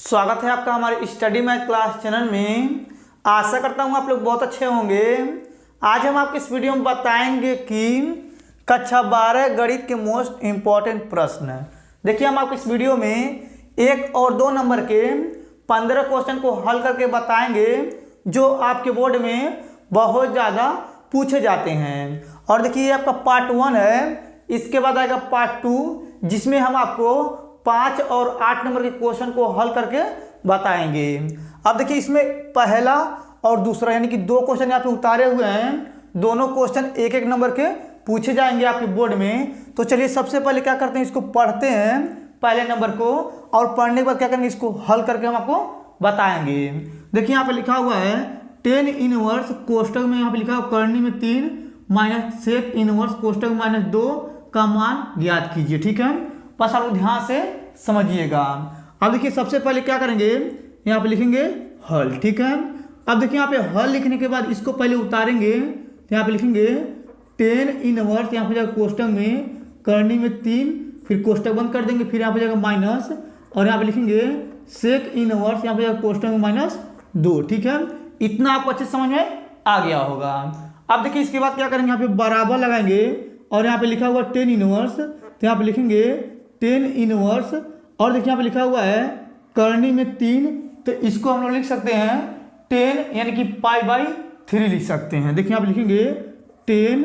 स्वागत है आपका हमारे स्टडी मैथ क्लास चैनल में। आशा करता हूँ आप लोग बहुत अच्छे होंगे। आज हम आपके इस वीडियो में बताएंगे कि कक्षा 12 गणित के मोस्ट इम्पॉर्टेंट प्रश्न। देखिए, हम आपको इस वीडियो में 1 और 2 नंबर के 15 क्वेश्चन को हल करके बताएंगे जो आपके बोर्ड में बहुत ज़्यादा पूछे जाते हैं। और देखिए, ये आपका पार्ट 1 है। इसके बाद आएगा पार्ट 2 जिसमें हम आपको 5 और 8 नंबर के क्वेश्चन को हल करके बताएंगे। अब देखिए, इसमें पहला और दूसरा यानी कि 2 क्वेश्चन यहाँ पे उतारे हुए हैं। दोनों क्वेश्चन 1-1 नंबर के पूछे जाएंगे आपके बोर्ड में। तो चलिए, सबसे पहले क्या करते हैं, इसको पढ़ते हैं पहले नंबर को, और पढ़ने के बाद क्या करेंगे, इसको हल करके हम आपको बताएंगे। देखिए, यहाँ पे लिखा हुआ है 10 इनवर्स कोष्टक में यहाँ पे लिखा हुआ करनी में 3 माइनस सेक इनवर्स कोष्टक में -2 का मान ज्ञात कीजिए। ठीक है, बस आप ध्यान से समझिएगा। अब देखिए, सबसे पहले क्या करेंगे, यहाँ पे लिखेंगे हल। ठीक है, अब देखिए यहाँ पे हल लिखने के बाद इसको पहले उतारेंगे। तो यहाँ पे लिखेंगे 10 इनवर्स, यहाँ पे जाएगा कोष्टक में करनी में 3, फिर कोष्टक बंद कर देंगे, फिर यहाँ पे जाएगा माइनस, और यहाँ पे लिखेंगे सेक इनवर्स, यहाँ पे जाएगा कोष्टक में -2। ठीक है, इतना आपको अच्छे समझ में आ गया होगा। अब देखिए, इसके बाद क्या करेंगे, यहाँ पे बराबर लगाएंगे, और यहाँ पे लिखा हुआ 10 इनवर्स, तो यहाँ पे लिखेंगे 10 इनवर्स, और देखिए यहाँ पे लिखा हुआ है करनी में 3, तो इसको हम लोग लिख सकते हैं 10 यानी कि π/3 लिख सकते हैं। देखिए यहाँ पे लिखेंगे 10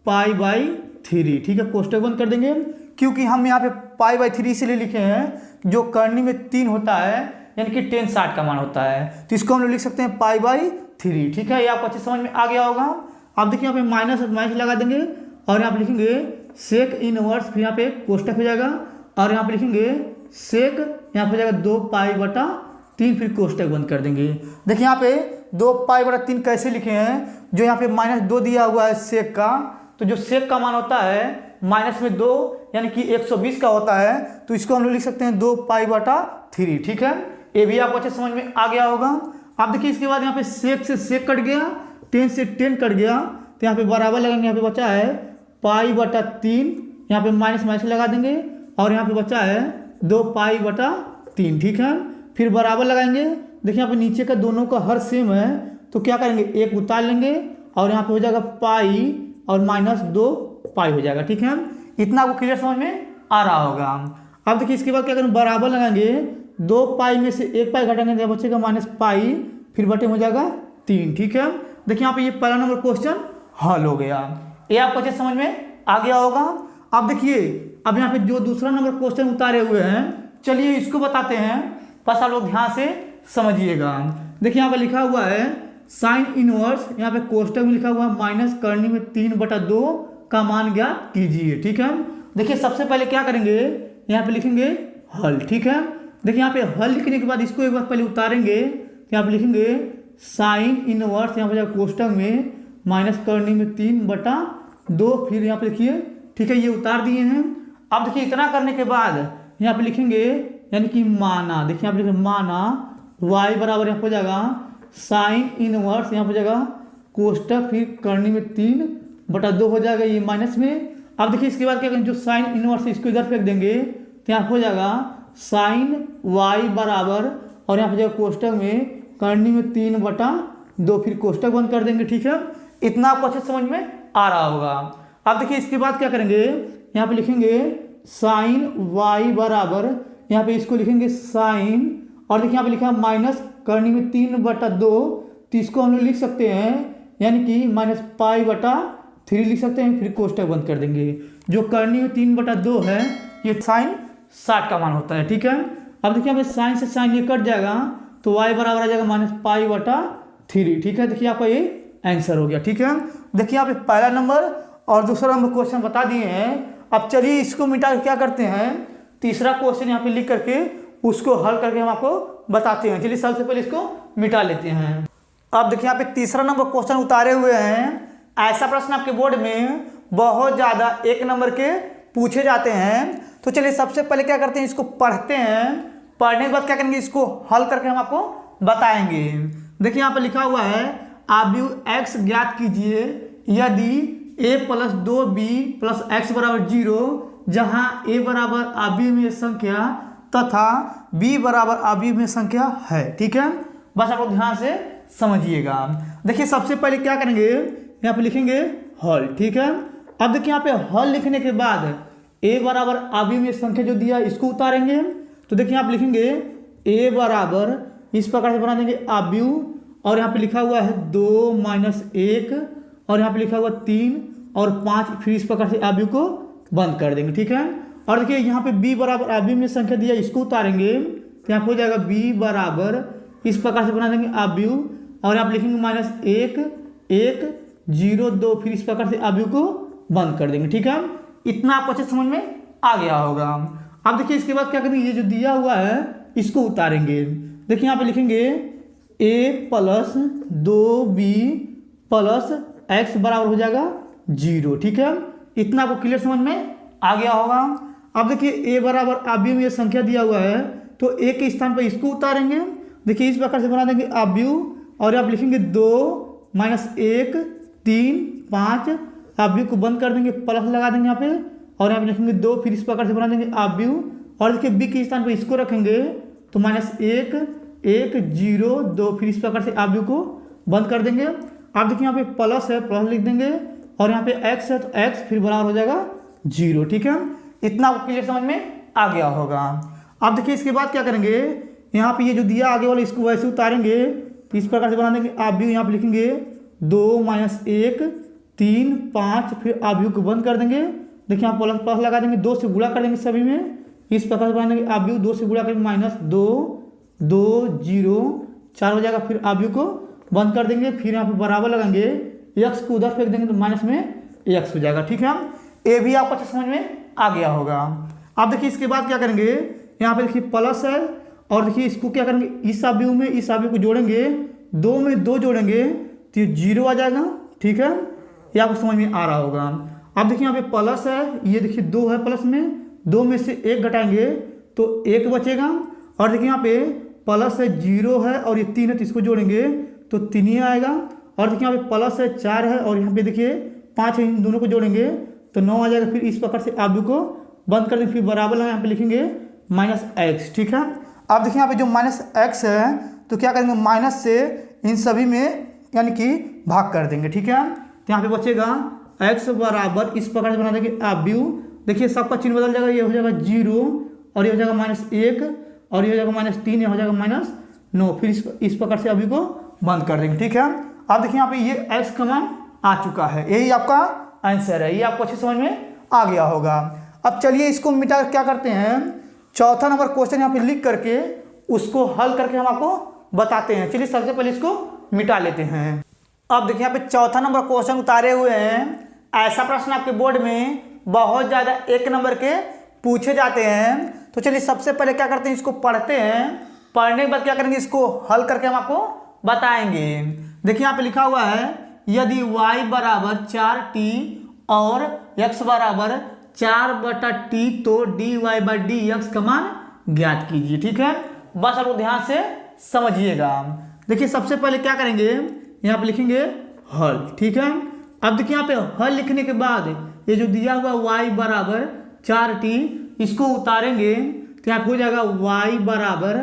π/3। ठीक है, कोष्टक बंद कर देंगे, क्योंकि हम यहाँ पे π/3 इसलिए लिखे हैं जो करनी में 3 होता है यानी कि 10 60 का मान होता है, तो इसको हम लोग लिख सकते हैं π/3। ठीक है, ये आपको अच्छे समझ में आ गया होगा। अब देखिए यहाँ पे माइनस लगा देंगे, और यहाँ पे लिखेंगे सेक इनवर्स, फिर यहाँ पे कोष्टक हो जाएगा, और यहाँ पे लिखेंगे सेक, यहाँ पे जाएगा 2π/3, फिर कोष्टक बंद कर देंगे। देखिए यहाँ पे 2π/3 कैसे लिखे हैं, जो यहाँ पे -2 दिया हुआ है सेक का, तो जो सेक का मान होता है -2 यानी कि 120 का होता है, तो इसको हम लोग लिख सकते हैं 2π/3। ठीक है, ये भी आपको अच्छे समझ में आ गया होगा। अब देखिए, इसके बाद यहाँ पे सेक से सेक कट गया, 10 से 10 कट गया, तो यहाँ पे बराबर लगेंगे, यहाँ पे बचा है π/3, यहाँ पे माइनस लगा देंगे, और यहाँ पे बचा है 2π/3। ठीक है, फिर बराबर लगाएंगे। देखिए यहाँ पे नीचे का दोनों का हर सेम है, तो क्या करेंगे, एक उतार लेंगे, और यहाँ पे हो जाएगा पाई और -2π हो जाएगा। ठीक है, इतना आपको क्लियर समझ में आ रहा होगा। अब देखिए, इसके बाद क्या करेंगे, बराबर लगाएंगे, 2π में से 1π घटाएंगे तो बचेगा -π, फिर बटे हो जाएगा 3। ठीक है, देखिए यहाँ पे ये पहला नंबर क्वेश्चन हल हो गया। ये आपको अच्छे समझ में आ गया होगा। अब देखिए, अब यहाँ पे जो दूसरा नंबर क्वेश्चन उतारे हुए हैं, चलिए इसको बताते हैं, बस आप लोग ध्यान से समझिएगा। देखिए यहाँ पे लिखा हुआ है साइन इनवर्स, यहाँ पे कोष्टक में लिखा हुआ है माइनस करनी में 3/2 का मान ज्ञात कीजिए। ठीक है, देखिए सबसे पहले क्या करेंगे, यहाँ पे लिखेंगे हल। ठीक है, देखिए यहाँ पे हल लिखने के बाद इसको एक बार पहले उतारेंगे, यहाँ पे लिखेंगे साइन इनवर्स, यहाँ पे कोष्टक में माइनस करनी में 3/2, फिर यहाँ पे लिखिए। ठीक है, ये उतार दिए हैं। अब देखिए, इतना करने के बाद यहाँ पे लिखेंगे यानी कि माना, देखिए यहाँ पे लिखेंगे माना y बराबर यहाँ हो जाएगा साइन इनवर्स, यहाँ हो जाएगा कोष्टक, फिर करनी में 3/2 हो जाएगा ये माइनस में। अब देखिए, इसके बाद क्या करेंगे, जो साइन इनवर्स है इसको इधर फेंक देंगे, तो यहाँ हो जाएगा साइन y बराबर, और यहाँ हो जाएगा कोष्टक में करनी में 3/2, फिर कोष्टक बंद कर देंगे। ठीक है, इतना आपको अच्छे समझ में आ रहा होगा। अब देखिए, इसके बाद क्या करेंगे, यहाँ पे लिखेंगे साइन y बराबर, यहाँ पे इसको लिखेंगे साइन, और देखिए यहाँ पे लिखा है माइनस करनी में 3/2, तो इसको हम लोग लिख सकते हैं यानी कि -π/3 लिख सकते हैं, फिर कोष्टक बंद कर देंगे। जो करनी में 3/2 है ये साइन 60 का मान होता है। ठीक है, अब देखिए यहाँ पे साइन से साइन ये कट जाएगा, तो y बराबर आ जाएगा -π/3। ठीक है, देखिए आपका ये आंसर हो गया। ठीक है, देखिए यहाँ पे पहला नंबर और दूसरा नंबर क्वेश्चन बता दिए हैं। अब चलिए इसको मिटा के क्या करते हैं, तीसरा क्वेश्चन यहाँ पे लिख करके उसको हल करके हम आपको बताते हैं। चलिए सबसे पहले इसको मिटा लेते हैं। अब देखिए, यहाँ पे तीसरा नंबर क्वेश्चन उतारे हुए हैं। ऐसा प्रश्न आपके बोर्ड में बहुत ज़्यादा 1 नंबर के पूछे जाते हैं। तो चलिए सबसे पहले क्या करते हैं, इसको पढ़ते हैं। पढ़ने के बाद क्या करेंगे, इसको हल करके हम आपको बताएंगे। देखिए यहाँ पे लिखा हुआ है आव्यूह x ज्ञात कीजिए यदि a + 2b + x = 0, जहाँ a बराबर आव्यूह में संख्या तथा b बराबर अवयवी में संख्या है। ठीक है, बस आप लोग ध्यान से समझिएगा। देखिए सबसे पहले क्या करेंगे, यहाँ पे लिखेंगे हल। ठीक है, अब देखिए यहाँ पे हल लिखने के बाद a बराबर अवयवी में संख्या जो दिया इसको उतारेंगे। तो देखिए आप लिखेंगे a बराबर इस प्रकार से बना देंगे अवयवी, और यहाँ पे लिखा हुआ है 2 माइनस 1, और यहाँ पे लिखा हुआ 3 और 5, फिर इस प्रकार से अवयवी को बंद कर देंगे। ठीक है, और देखिए यहाँ पे b बराबर अवयवी में संख्या दिया इसको उतारेंगे, तो यहाँ पे हो जाएगा b बराबर इस प्रकार से बना देंगे अवयवी, और यहाँ पे लिखेंगे माइनस 1 1 0 2, फिर इस प्रकार से अवयवी को बंद कर देंगे। ठीक है, इतना आपको अच्छे समझ में आ गया होगा। अब देखिए इसके बाद क्या करेंगे, ये जो दिया हुआ है इसको उतारेंगे। देखिए यहाँ पे लिखेंगे a plus 2b plus x बराबर हो जाएगा 0। ठीक है, इतना आपको क्लियर समझ में आ गया होगा। अब देखिए a बराबर अवयवी में संख्या दिया हुआ है, तो a के स्थान पर इसको उतारेंगे। देखिए इस प्रकार से बना देंगे अवयवी, और आप लिखेंगे 2 माइनस 1 3 5, अवयवी को बंद कर देंगे, प्लस लगा देंगे यहाँ पे, और यहाँ पे लिखेंगे 2, फिर इस प्रकार से बना देंगे अवयवी, और देखिए b के स्थान पर इसको रखेंगे, तो माइनस 1 1 0 2, फिर इस प्रकार से अवयवी को बंद कर देंगे। अब देखिए यहाँ पे प्लस है, प्लस लिख देंगे, और यहाँ पे x है तो x फिर बराबर हो जाएगा 0। ठीक है, इतना आपको क्लियर समझ में आ गया होगा। अब देखिए इसके बाद क्या करेंगे, यहाँ पे ये जो दिया आगे वाला इसको वैसे उतारेंगे, तो इस प्रकार से बना देंगे अवयवी, यहाँ पे लिखेंगे 2 माइनस 1 3 5, फिर अवयवी को बंद कर देंगे। देखिए यहाँ प्लस प्लस लगा देंगे, 2 से गुणा कर देंगे सभी में, इस प्रकार से बना देंगे अवयवी, 2 से गुणा करेंगे माइनस 2 2 0 4 हो जाएगा, फिर अवयवी को बंद कर देंगे, फिर यहाँ पे बराबर लगाएंगे, x को उधर फेंक देंगे तो माइनस में x हो जाएगा। ठीक है, ये भी आपको अच्छे समझ में आ गया होगा। अब देखिए इसके बाद क्या करेंगे, यहाँ पे देखिए प्लस है, और देखिए इसको क्या करेंगे, इस अवयवी में इस अवयवी को जोड़ेंगे, 2 में 2 जोड़ेंगे तो ये 0 आ जाएगा। ठीक है, ये आपको समझ में आ रहा होगा। अब देखिए यहाँ पे प्लस है, ये देखिए 2 है प्लस में, 2 में से 1 घटाएंगे तो 1 बचेगा, और देखिए यहाँ पे प्लस है 0 है, और ये 3 है तो इसको जोड़ेंगे तो 3 ही आएगा, और देखिए यहाँ पे प्लस है 4 है, और यहाँ पे देखिए 5 है, इन दोनों को जोड़ेंगे तो 9 आ जाएगा। फिर इस प्रकार से अवयवी को बंद कर देंगे, फिर बराबर यहाँ पे लिखेंगे माइनस x। ठीक है, अब देखिए यहाँ पे जो माइनस x है, तो क्या करेंगे, माइनस से इन सभी में यानी कि भाग कर देंगे। ठीक है, तो यहाँ पे बचेगा x बराबर इस प्रकार से बना देंगे अवयवी। देखिए सबका चिन्ह बदल जाएगा, ये हो जाएगा 0, और ये हो जाएगा माइनस 1, और ये हो जाएगा माइनस 3, ये हो जाएगा माइनस 9, फिर इस प्रकार से अवयवी को बंद कर देंगे। ठीक है, अब देखिए यहाँ पे ये x का मान आ चुका है, यही आपका आंसर है, ये आपको अच्छे समझ में आ गया होगा। अब चलिए इसको मिटा क्या करते हैं, चौथा नंबर क्वेश्चन यहाँ पे लिख करके उसको हल करके हम आपको बताते हैं। चलिए सबसे पहले इसको मिटा लेते हैं। अब देखिए यहाँ पे चौथा नंबर क्वेश्चन उतारे हुए हैं। ऐसा प्रश्न आपके बोर्ड में बहुत ज़्यादा 1 नंबर के पूछे जाते हैं। तो चलिए सबसे पहले क्या करते हैं, इसको पढ़ते हैं, पढ़ने के बाद क्या करेंगे, इसको हल करके हम आपको बताएंगे। देखिए यहाँ पे लिखा हुआ है, यदि y बराबर 4t और x बराबर 4/t तो dy/dx का मान ज्ञात कीजिए। ठीक है, बस आप ध्यान से समझिएगा। देखिए सबसे पहले क्या करेंगे, यहाँ पे लिखेंगे हल। ठीक है, अब देखिए यहाँ पे हल लिखने के बाद ये जो दिया हुआ y बराबर 4t इसको उतारेंगे, तो यहाँ पे हो जाएगा y बराबर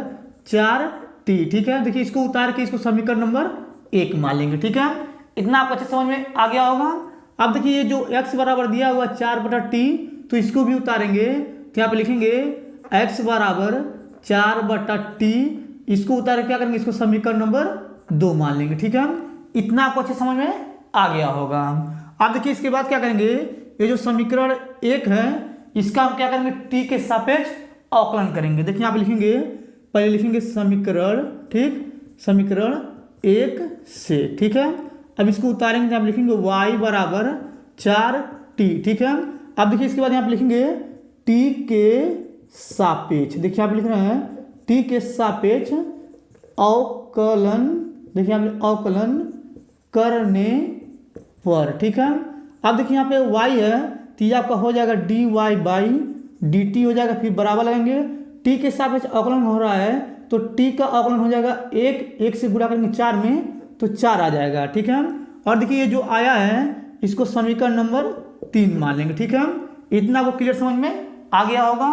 4t। ठीक है, देखिए इसको उतार के इसको समीकरण नंबर 1 मान लेंगे। ठीक है, इतना आपको अच्छे समझ में आ गया होगा। अब देखिए ये जो x बराबर दिया हुआ 4/t, तो इसको भी उतारेंगे, तो यहाँ पे लिखेंगे x बराबर 4/t, इसको उतार के क्या करेंगे, इसको समीकरण नंबर 2 मान लेंगे। ठीक है, इतना आपको अच्छे समझ में आ गया होगा। अब देखिए इसके बाद क्या करेंगे, ये जो समीकरण 1 है इसका हम क्या करेंगे, t के सापेक्ष अवकलन करेंगे। देखिए यहाँ पे लिखेंगे, पहले लिखेंगे समीकरण, ठीक, समीकरण 1 से। ठीक है, अब इसको उतारेंगे तो आप लिखेंगे y बराबर 4t। ठीक है, अब देखिए इसके बाद यहाँ पे लिखेंगे t के सापेक्ष। देखिए यहाँ पे लिख रहे हैं t के सापेक्ष अवकलन। देखिए यहाँ पे अवकलन करने पर। ठीक है, अब देखिए यहाँ पे y है तो ये आपका हो जाएगा dy/dt हो जाएगा, फिर बराबर लगेंगे, t के सापेक्ष अवकलन हो रहा है तो t का अवकलन हो जाएगा 1 से गुणा करेंगे 4 में तो 4 आ जाएगा। ठीक है, और देखिए ये जो आया है इसको समीकरण नंबर 3 मान लेंगे। ठीक है, इतना आपको क्लियर समझ में आ गया होगा।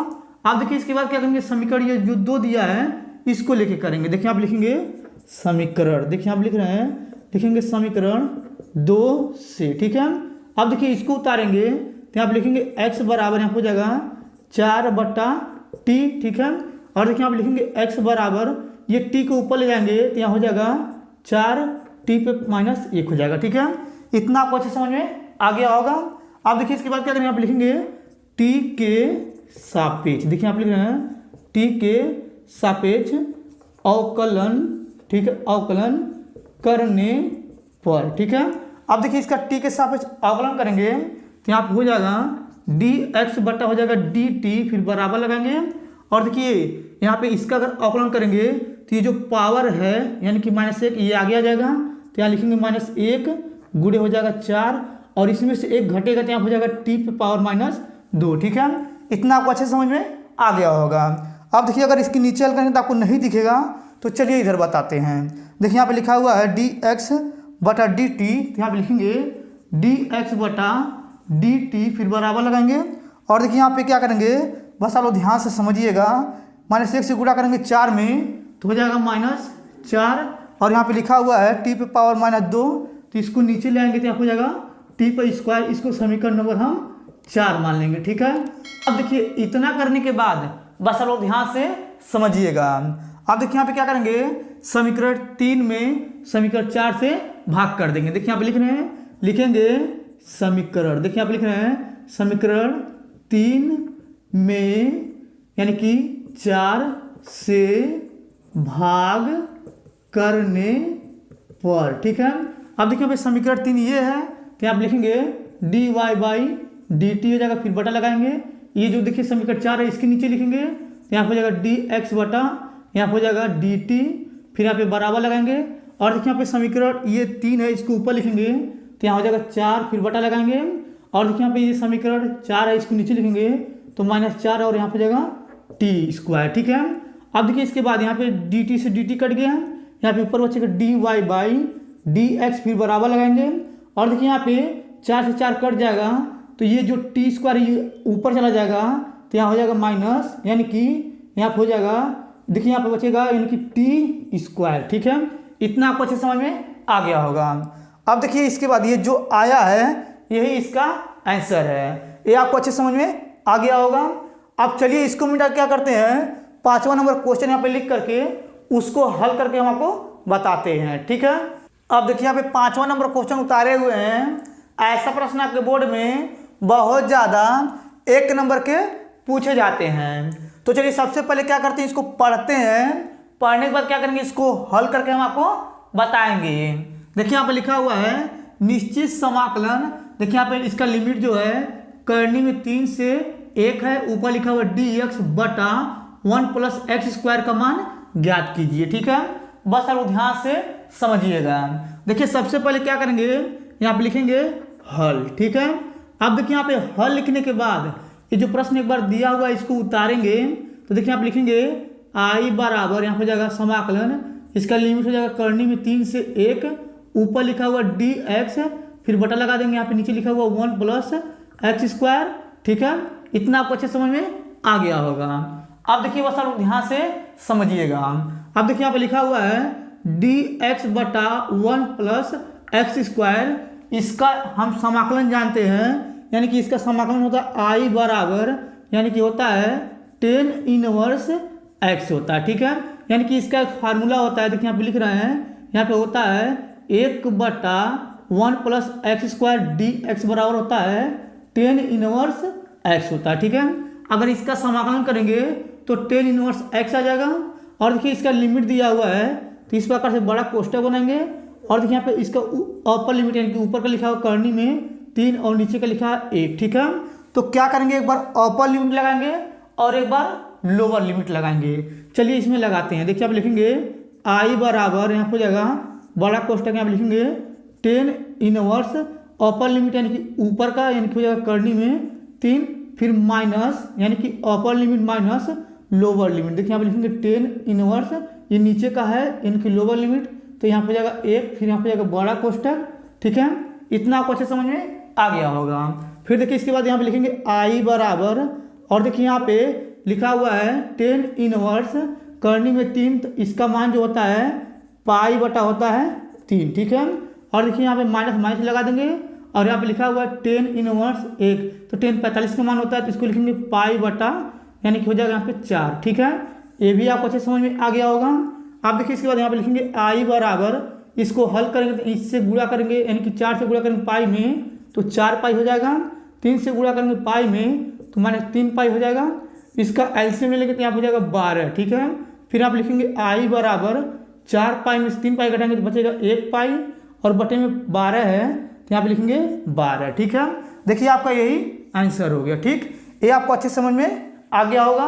आप देखिए इसके बाद क्या करेंगे, समीकरण ये जो 2 दिया है इसको लेके करेंगे। देखिए आप लिखेंगे समीकरण, देखिए आप लिख रहे हैं, लिखेंगे समीकरण 2 से, ठीक है। अब देखिए इसको उतारेंगे तो आप लिखेंगे x बराबर यहाँ हो जाएगा 4/t, ठीक है। और देखिए आप लिखेंगे x बराबर, ये t को ऊपर ले जाएंगे तो यहाँ हो जाएगा 4t पे -1 हो जाएगा, ठीक है। इतना आपको अच्छे समझ में आ गया होगा। अब देखिए इसके बाद क्या करेंगे, आप लिखेंगे t के सापेक्ष, देखिए आप लिख रहे हैं t के सापेक्ष अवकलन, ठीक है, अवकलन करने पर, ठीक है। अब देखिए इसका t के सापेक्ष अवकलन करेंगे तो यहाँ हो जाएगा dx बटा हो जाएगा dt, फिर बराबर लगाएंगे। और देखिए यहाँ पे इसका अगर अवकलन करेंगे तो ये जो पावर है यानी कि -1 ये आगे आ जाएगा, तो यहाँ लिखेंगे -1 गुणे हो जाएगा 4, और इसमें से 1 घटेगा तो यहाँ हो जाएगा t पे पावर -2, ठीक है। इतना आपको अच्छे समझ में आ गया होगा। अब देखिए अगर इसके नीचे हल करेंगे तो आपको नहीं दिखेगा, तो चलिए इधर बताते हैं। देखिए यहाँ पे लिखा हुआ है dx बटा dt, तो यहाँ पे लिखेंगे dx बटा dt, फिर बराबर लगाएंगे। और देखिए यहाँ पे क्या करेंगे, बस आप लोग ध्यान से समझिएगा, -1 से गुणा करेंगे 4 में तो हो जाएगा -4, और यहाँ पे लिखा हुआ है t पे पावर -2, तो इसको नीचे ले आएंगे तो यहाँ हो जाएगा t पे स्क्वायर, इसको समीकरण नंबर हम 4 मान लेंगे, ठीक है। अब देखिए इतना करने के बाद बस आप लोग ध्यान से समझिएगा। अब देखिए यहाँ पे क्या करेंगे, समीकरण 3 में समीकरण 4 से भाग कर देंगे। देखिए यहाँ पे लिख रहे हैं, लिखेंगे समीकरण, देखिए यहाँ पे लिख रहे हैं समीकरण 3 में यानी कि 4 से भाग करने पर, ठीक है। अब देखिए यहाँ पे समीकरण 3 ये है, तो आप लिखेंगे dy बाई dt हो जाएगा, फिर बटा लगाएंगे। ये जो देखिए समीकरण 4 है इसके नीचे लिखेंगे तो यहाँ हो जाएगा dx बटा, यहाँ हो जाएगा dt, फिर यहाँ पे बराबर लगाएंगे। और देखिए यहाँ पे समीकरण ये 3 है, इसको ऊपर लिखेंगे तो यहाँ हो जाएगा 4, फिर बटा लगाएंगे। और देखिए यहाँ पे ये समीकरण 4 है, इसको नीचे लिखेंगे तो -4 और यहाँ पे जाएगा t स्क्वायर, ठीक है। अब देखिए इसके बाद यहाँ पे dt से dt कट गया, यहाँ पे ऊपर बचेगा dy बाई dx, फिर बराबर लगाएंगे। और देखिए यहाँ पे 4 से 4 कट जाएगा, तो ये जो t स्क्वायर ये ऊपर चला जाएगा तो यहाँ हो जाएगा माइनस, यानी कि यहाँ पे हो जाएगा, देखिए यहाँ पे बचेगा यानी कि t स्क्वायर, ठीक है। इतना आपको अच्छे समझ में आ गया होगा। अब देखिए इसके बाद ये जो आया है यही इसका आंसर है, ये आपको अच्छे समझ में आ गया होगा। अब चलिए इसको मिटा क्या करते हैं, 5वां नंबर क्वेश्चन यहाँ पे लिख करके उसको हल करके हम आपको बताते हैं, ठीक है। अब देखिए यहाँ पे 5वां नंबर क्वेश्चन उतारे हुए हैं। ऐसा प्रश्न आपके बोर्ड में बहुत ज़्यादा 1 नंबर के पूछे जाते हैं। तो चलिए सबसे पहले क्या करते हैं, इसको पढ़ते हैं, पढ़ने के बाद क्या करेंगे, इसको हल करके हम आपको बताएंगे। देखिए यहाँ पे लिखा हुआ है निश्चित समाकलन, देखिए यहाँ पे इसका लिमिट जो है करनी में 3 से 1 है, ऊपर लिखा हुआ dx बटा 1 + x² का मान ज्ञात कीजिए, ठीक है। बस आप ध्यान से समझिएगा। देखिए सबसे पहले क्या करेंगे, यहाँ पे लिखेंगे हल, ठीक है। अब देखिए यहाँ पे हल लिखने के बाद ये जो प्रश्न एक बार दिया हुआ है इसको उतारेंगे, तो देखिए आप लिखेंगे i बराबर, यहाँ पे जाएगा समाकलन, इसका लिमिट हो जाएगा करनी में 3 से 1, ऊपर लिखा हुआ dx, फिर बटा लगा देंगे, यहाँ पे नीचे लिखा हुआ 1 + x², ठीक है। इतना आपको अच्छे समझ में आ गया होगा। अब देखिए बस आप ध्यान से समझिएगा। अब देखिए यहाँ पे लिखा हुआ है dx बटा 1 + x², इसका हम समाकलन जानते हैं, यानी कि इसका समाकलन होता है i बराबर, यानी कि होता है tan इनवर्स x होता है, ठीक है। यानी कि इसका एक फार्मूला होता है, देखिए यहाँ पे लिख रहे हैं, यहाँ पे होता है 1 बटा 1 + x² dx बराबर होता है tan इनवर्स x होता है, ठीक है। अगर इसका समाकलन करेंगे तो tan इनवर्स x आ जाएगा। और देखिए इसका लिमिट दिया हुआ है, तो इस प्रकार से बड़ा कोष्ठक बनाएंगे। और देखिए यहाँ पे इसका अपर लिमिट यानी कि ऊपर का लिखा हुआ करनी में 3 और नीचे का लिखा है 1, ठीक है। तो क्या करेंगे, एक बार अपर लिमिट लगाएंगे और एक बार लोअर लिमिट लगाएंगे। चलिए इसमें लगाते हैं। देखिए आप लिखेंगे i बराबर, यहाँ हो जाएगा बड़ा कोष्ठक, यहाँ पे लिखेंगे tan इनवर्स अपर लिमिट यानी कि ऊपर का, यानी कि हो जाएगा करनी में 3, फिर माइनस यानी कि upper limit minus lower limit. देखिए यहाँ पे लिखेंगे tan इनवर्स, ये नीचे का है यानी कि लोअर लिमिट, तो यहाँ पे जाएगा 1, फिर यहाँ पे जाएगा बड़ा कोष्ठक, ठीक है। इतना आपको अच्छे समझ में आ गया होगा। फिर देखिए इसके बाद यहाँ पे लिखेंगे i बराबर, और देखिए यहाँ पे लिखा हुआ है 10 इनवर्स करनी में 3, तो इसका मान जो होता है पाई बटा होता है 3, ठीक है। और देखिए यहाँ पे माइनस माइनस लगा देंगे और यहाँ पे लिखा हुआ है 10 इनवर्स 1, तो 10 45 का मान होता है, तो इसको लिखेंगे पाई बटा यानी कि हो जाएगा यहाँ पे 4, ठीक है। ये भी आपको अच्छे समझ में आ गया होगा। आप देखिए इसके बाद यहाँ पे लिखेंगे आई बराबर, इसको हल करेंगे तो इससे गुणा करेंगे यानी कि 4 से गुणा करेंगे पाई में तो 4 पाई हो जाएगा, 3 से गुणा करेंगे पाई में तो माइनस 3 पाई हो जाएगा, इसका एलसीएम ले लेंगे तो यहाँ हो जाएगा 12, ठीक है। फिर आप लिखेंगे आई बराबर 4 पाई में से 3 पाई घटाएंगे तो बचेगा 1 पाई और बटे में 12 है तो यहाँ पे लिखेंगे 12, ठीक है। देखिए आपका यही आंसर हो गया, ठीक। ये आपको अच्छे समझ में आ गया होगा।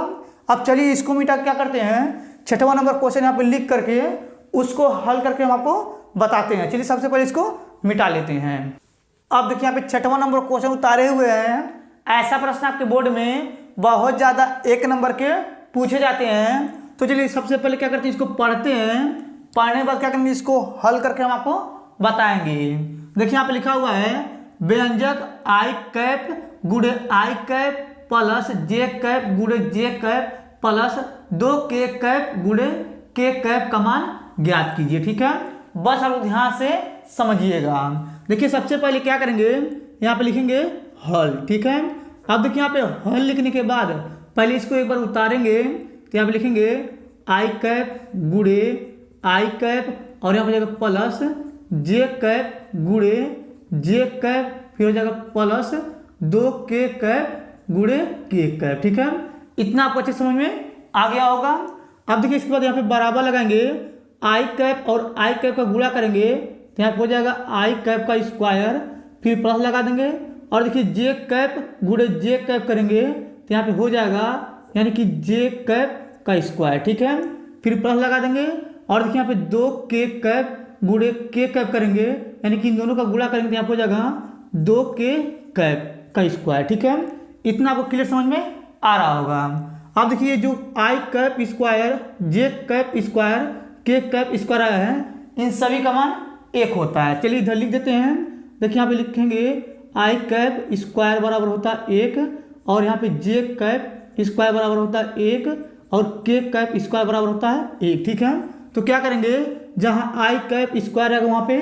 अब चलिए इसको मिटा क्या करते हैं, 6वां नंबर क्वेश्चन यहाँ पे लिख करके उसको हल करके हम आपको बताते हैं। चलिए सबसे पहले इसको मिटा लेते हैं। अब देखिए यहाँ पे 6वां नंबर क्वेश्चन उतारे हुए हैं। ऐसा प्रश्न आपके बोर्ड में बहुत ज़्यादा 1 नंबर के पूछे जाते हैं। तो चलिए सबसे पहले क्या करते हैं, इसको पढ़ते हैं, पढ़ने के बाद क्या करेंगे, इसको हल करके हम आपको बताएंगे। देखिए यहाँ पे लिखा हुआ है व्यंजक आई कैप गुड़े आई कैप प्लस जे कैप गुड़े जे कैप प्लस 2 के कैप गुड़े के कैप का मान ज्ञात कीजिए, ठीक है। बस आप ध्यान से समझिएगा। देखिए सबसे पहले क्या करेंगे, यहाँ पे लिखेंगे हल, ठीक है। अब देखिए यहाँ पे हल लिखने के बाद पहले इसको एक बार उतारेंगे तो यहाँ पे लिखेंगे आई कैप गुड़े आई कैप और यहाँ पे जाएगा प्लस जे कैप गुड़े जे कैप, फिर हो जाएगा प्लस 2 के कैप गुड़े के कैप, ठीक है। इतना आपको अच्छे समझ में आ गया होगा। अब देखिए इसके बाद यहाँ पे बराबर लगाएंगे, आई कैप और आई कैप का गुणा करेंगे तो यहाँ पे हो जाएगा आई कैप का स्क्वायर, फिर प्लस लगा देंगे और देखिए जे कैप गुड़े जे कैप करेंगे तो यहाँ पे हो जाएगा यानी कि जे कैप का स्क्वायर, ठीक है। फिर प्लस लगा देंगे और देखिए यहाँ पे 2 के कैप गुड़े के कैप करेंगे यानी कि इन दोनों का गुणा करेंगे तो यहाँ पे हो जाएगा 2 के कैप का स्क्वायर, ठीक है। इतना आपको क्लियर समझ में आ रहा होगा। अब देखिए जो आई कैप स्क्वायर जे कैप स्क्वायर के कैप स्क्वायर आया है, इन सभी का मान 1 होता है। चलिए इधर लिख देते हैं। देखिए यहाँ पे लिखेंगे आई कैप स्क्वायर बराबर होता है 1 और यहाँ पे जे कैप स्क्वायर बराबर होता है 1 और के कैप स्क्वायर बराबर होता है 1, ठीक है। तो क्या करेंगे, जहाँ आई कैप स्क्वायर रहेगा वहाँ पे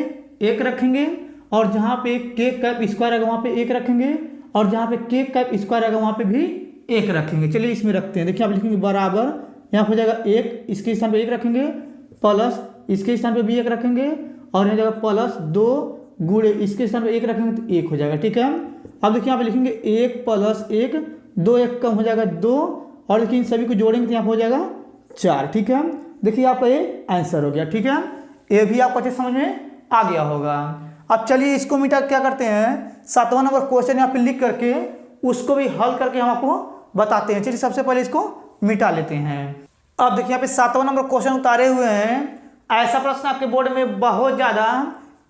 1 रखेंगे और जहाँ पे के कैप स्क्वायर रहेगा वहाँ पे 1 रखेंगे और जहाँ पे के कैप स्क्वायर रहेगा वहाँ पे भी 1 रखेंगे। चलिए इसमें रखते हैं। देखिए आप लिखेंगे बराबर, यहाँ हो जाएगा 1, इसके स्थान पे 1 रखेंगे प्लस इसके स्थान पे भी 1 रखेंगे और यहाँ जाएगा प्लस 2 गुड़े इसके स्थान पे 1 रखेंगे तो 1 हो जाएगा, ठीक है। अब देखिए यहाँ पे लिखेंगे 1 प्लस 1, 2 1 कम हो जाएगा 2 और देखिए इन सभी को जोड़ेंगे तो यहाँ हो जाएगा 4, ठीक है। देखिए आपका ये आंसर हो गया, ठीक है। ये भी आपको अच्छे समझ में आ गया होगा। अब चलिए इसको मिटा क्या करते हैं, 7वां नंबर क्वेश्चन यहाँ पे लिख करके उसको भी हल करके हम आपको बताते हैं। चलिए सबसे पहले इसको मिटा लेते हैं। अब देखिए यहाँ पे 7वां नंबर क्वेश्चन उतारे हुए हैं। ऐसा प्रश्न आपके बोर्ड में बहुत ज़्यादा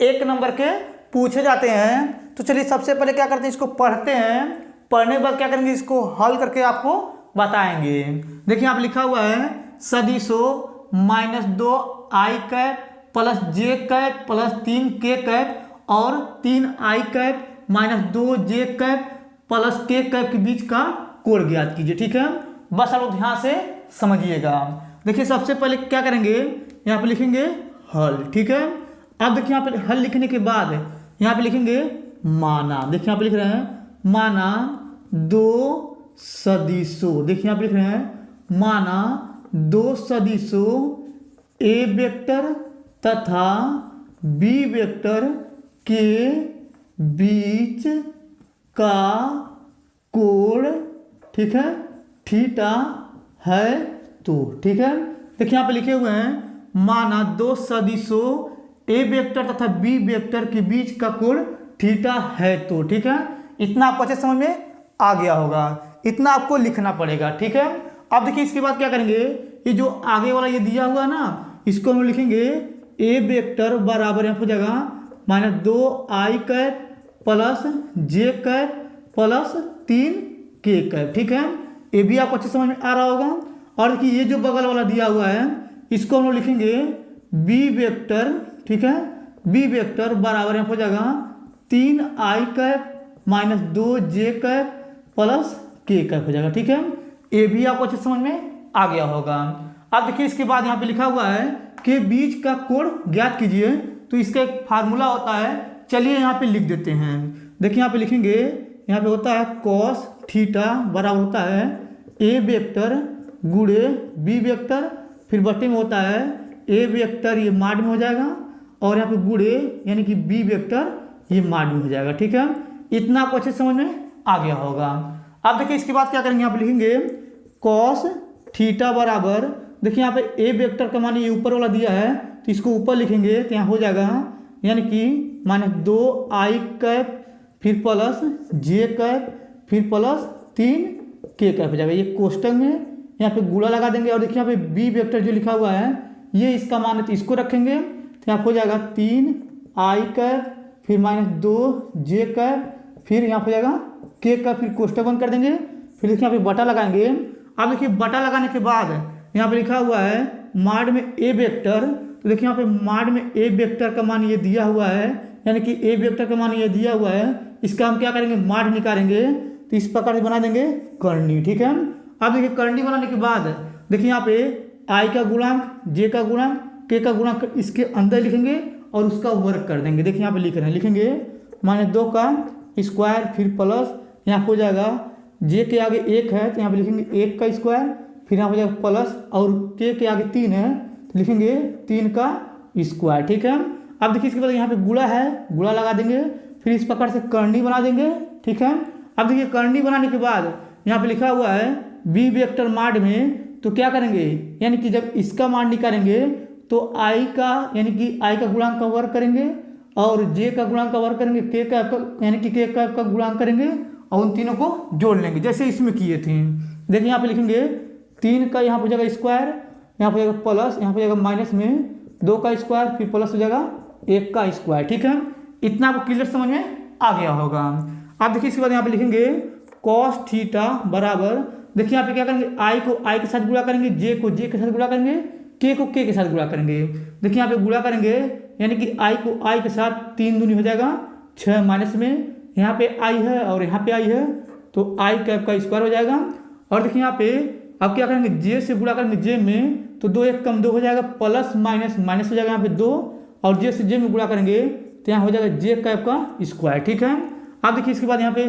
1 नंबर के पूछे जाते हैं। तो चलिए सबसे पहले क्या करते हैं, इसको पढ़ते हैं, पढ़ने के बाद क्या करेंगे, इसको हल करके आपको बताएंगे। देखिए यहाँ पे लिखा हुआ है सदिशो -2 आई कैप प्लस जे कैप प्लस 3 के कैप और 3 आई कैप -2 जे कैप प्लस के कैप के बीच का कोण ज्ञात कीजिए, ठीक है। बस आप लोग ध्यान से समझिएगा। देखिए सबसे पहले क्या करेंगे, यहाँ पे लिखेंगे हल, ठीक है। अब देखिए यहाँ पे हल लिखने के बाद यहाँ पे लिखेंगे माना। देखिए यहाँ पे लिख रहे हैं माना 2 सदिशों। देखिए यहाँ पे लिख रहे हैं माना 2 सदिशों ए वेक्टर तथा बी वेक्टर के बीच का कोण, ठीक है, थीटा है तो, ठीक है। देखिए यहाँ पे लिखे हुए हैं माना 2 सदिशों ए वेक्टर तथा बी वेक्टर के बीच का कोण थीटा है तो, ठीक है। इतना आपको अच्छे समझ में आ गया होगा। इतना आपको लिखना पड़ेगा, ठीक है। अब देखिए इसके बाद क्या करेंगे, ये जो आगे वाला ये दिया हुआ ना, इसको हम लिखेंगे ए वेक्टर बराबर यहाँ हो जाएगा -2 आई कैप प्लस जे कैप प्लस 3 के कैप, ठीक है। ये भी आपको अच्छे समझ में आ रहा होगा। और देखिए ये जो बगल वाला दिया हुआ है इसको हम लोग लिखेंगे बी वेक्टर, ठीक है। बी वेक्टर बराबर यहाँ हो जाएगा 3 आई कैप -2 जे कैप प्लस के कैप हो जाएगा, ठीक है। ये भी आपको अच्छे समझ में आ गया होगा। अब देखिए इसके बाद यहाँ पे लिखा हुआ है कि बीज का कोण ज्ञात कीजिए, तो इसका एक फार्मूला होता है, चलिए यहाँ पे लिख देते हैं। देखिए यहाँ पे लिखेंगे, यहाँ पे होता है कॉस थीटा बराबर होता है ए वेक्टर गुणे बी वेक्टर, फिर बटे में होता है ए वेक्टर ये माड में हो जाएगा, और यहाँ पे गुणे यानी कि बी वेक्टर ये माड में हो जाएगा। ठीक है, इतना आपको अच्छे समझ में आ गया होगा। अब देखिए इसके बाद क्या करेंगे, यहाँ पे लिखेंगे कॉस थीटा बराबर, देखिए यहाँ पे ए वेक्टर का मान ये ऊपर वाला दिया है, तो इसको ऊपर लिखेंगे तो यहाँ हो जाएगा यानी कि -2i कैप फिर प्लस जे कैप फिर प्लस 3k कैप हो जाएगा, ये कोष्टक में यहाँ पे गुणा लगा देंगे। और देखिए यहाँ पे बी वेक्टर जो लिखा हुआ है ये इसका मान है, तो इसको रखेंगे तो यहाँ हो जाएगा 3i कैप फिर -2j कैप फिर यहाँ हो जाएगा k कैप, फिर कोष्टक बंद कर देंगे। फिर देखिए यहाँ पे बटा लगाएंगे। अब देखिए बटा लगाने के बाद यहाँ पे लिखा हुआ है माड में ए वेक्टर, तो देखिए यहाँ पे माड में ए वेक्टर का मान ये दिया हुआ है, यानी कि ए वेक्टर का मान ये दिया हुआ है, इसका हम क्या करेंगे माड निकालेंगे, तो इस प्रकार से बना देंगे करनी। ठीक है, अब देखिए करनी बनाने के बाद देखिए यहाँ पे आई का गुणांक जे का गुणांक के का गुणांक इसके अंदर लिखेंगे और उसका वर्ग कर देंगे। देखिए यहाँ पे लिख रहे हैं, लिखेंगे -2 का स्क्वायर फिर प्लस यहाँ हो जाएगा जे के आगे 1 है तो यहाँ पे लिखेंगे 1 का स्क्वायर, फिर यहाँ हो जाएगा प्लस, और के आगे 3 है तो लिखेंगे 3 का स्क्वायर। ठीक है, अब देखिए इसके बाद यहाँ पे गुणा है, गुणा लगा देंगे, फिर इस प्रकार से करनी बना देंगे। ठीक है, अब देखिए करनी बनाने के बाद यहाँ पे लिखा हुआ है बी वेक्टर माड में, तो क्या करेंगे यानी कि जब इसका मान निकालेंगे तो आई का यानी कि आई का गुणांक का वर्ग करेंगे और जे का गुणांक का वर्ग करेंगे, के का यानी कि के का गुणांक करेंगे और उन तीनों को जोड़ लेंगे जैसे इसमें किए थे। देखिए यहाँ पे लिखेंगे 3 का यहाँ हो जाएगा स्क्वायर, यहाँ हो जाएगा प्लस, यहाँ हो जाएगा माइनस में 2 का स्क्वायर फिर प्लस हो जाएगा 1 का स्क्वायर। ठीक है, इतना आपको क्लियर समझ में आ गया होगा। अब देखिए इसके बाद यहाँ पे लिखेंगे कॉस थीटा बराबर, देखिए यहाँ पे क्या करेंगे आई को आई के साथ गुणा करेंगे, जे को जे के साथ गुणा करेंगे, के को के साथ गुणा करेंगे। देखिए यहाँ पे गुणा करेंगे यानी कि आई को आई के साथ 3 दूनी हो जाएगा 6, माइनस में यहाँ पे आई है और यहाँ पे आई है तो आई कैप का स्क्वायर हो जाएगा। और देखिए यहाँ पे अब क्या करेंगे जे से गुणा करेंगे, जे में तो 2 1 कम 2 हो जाएगा, प्लस माइनस माइनस हो जाएगा यहाँ पे 2, और जे से जे में गुणा करेंगे तो यहाँ हो जाएगा जे कैप का स्क्वायर। ठीक है, अब देखिए इसके बाद यहाँ पे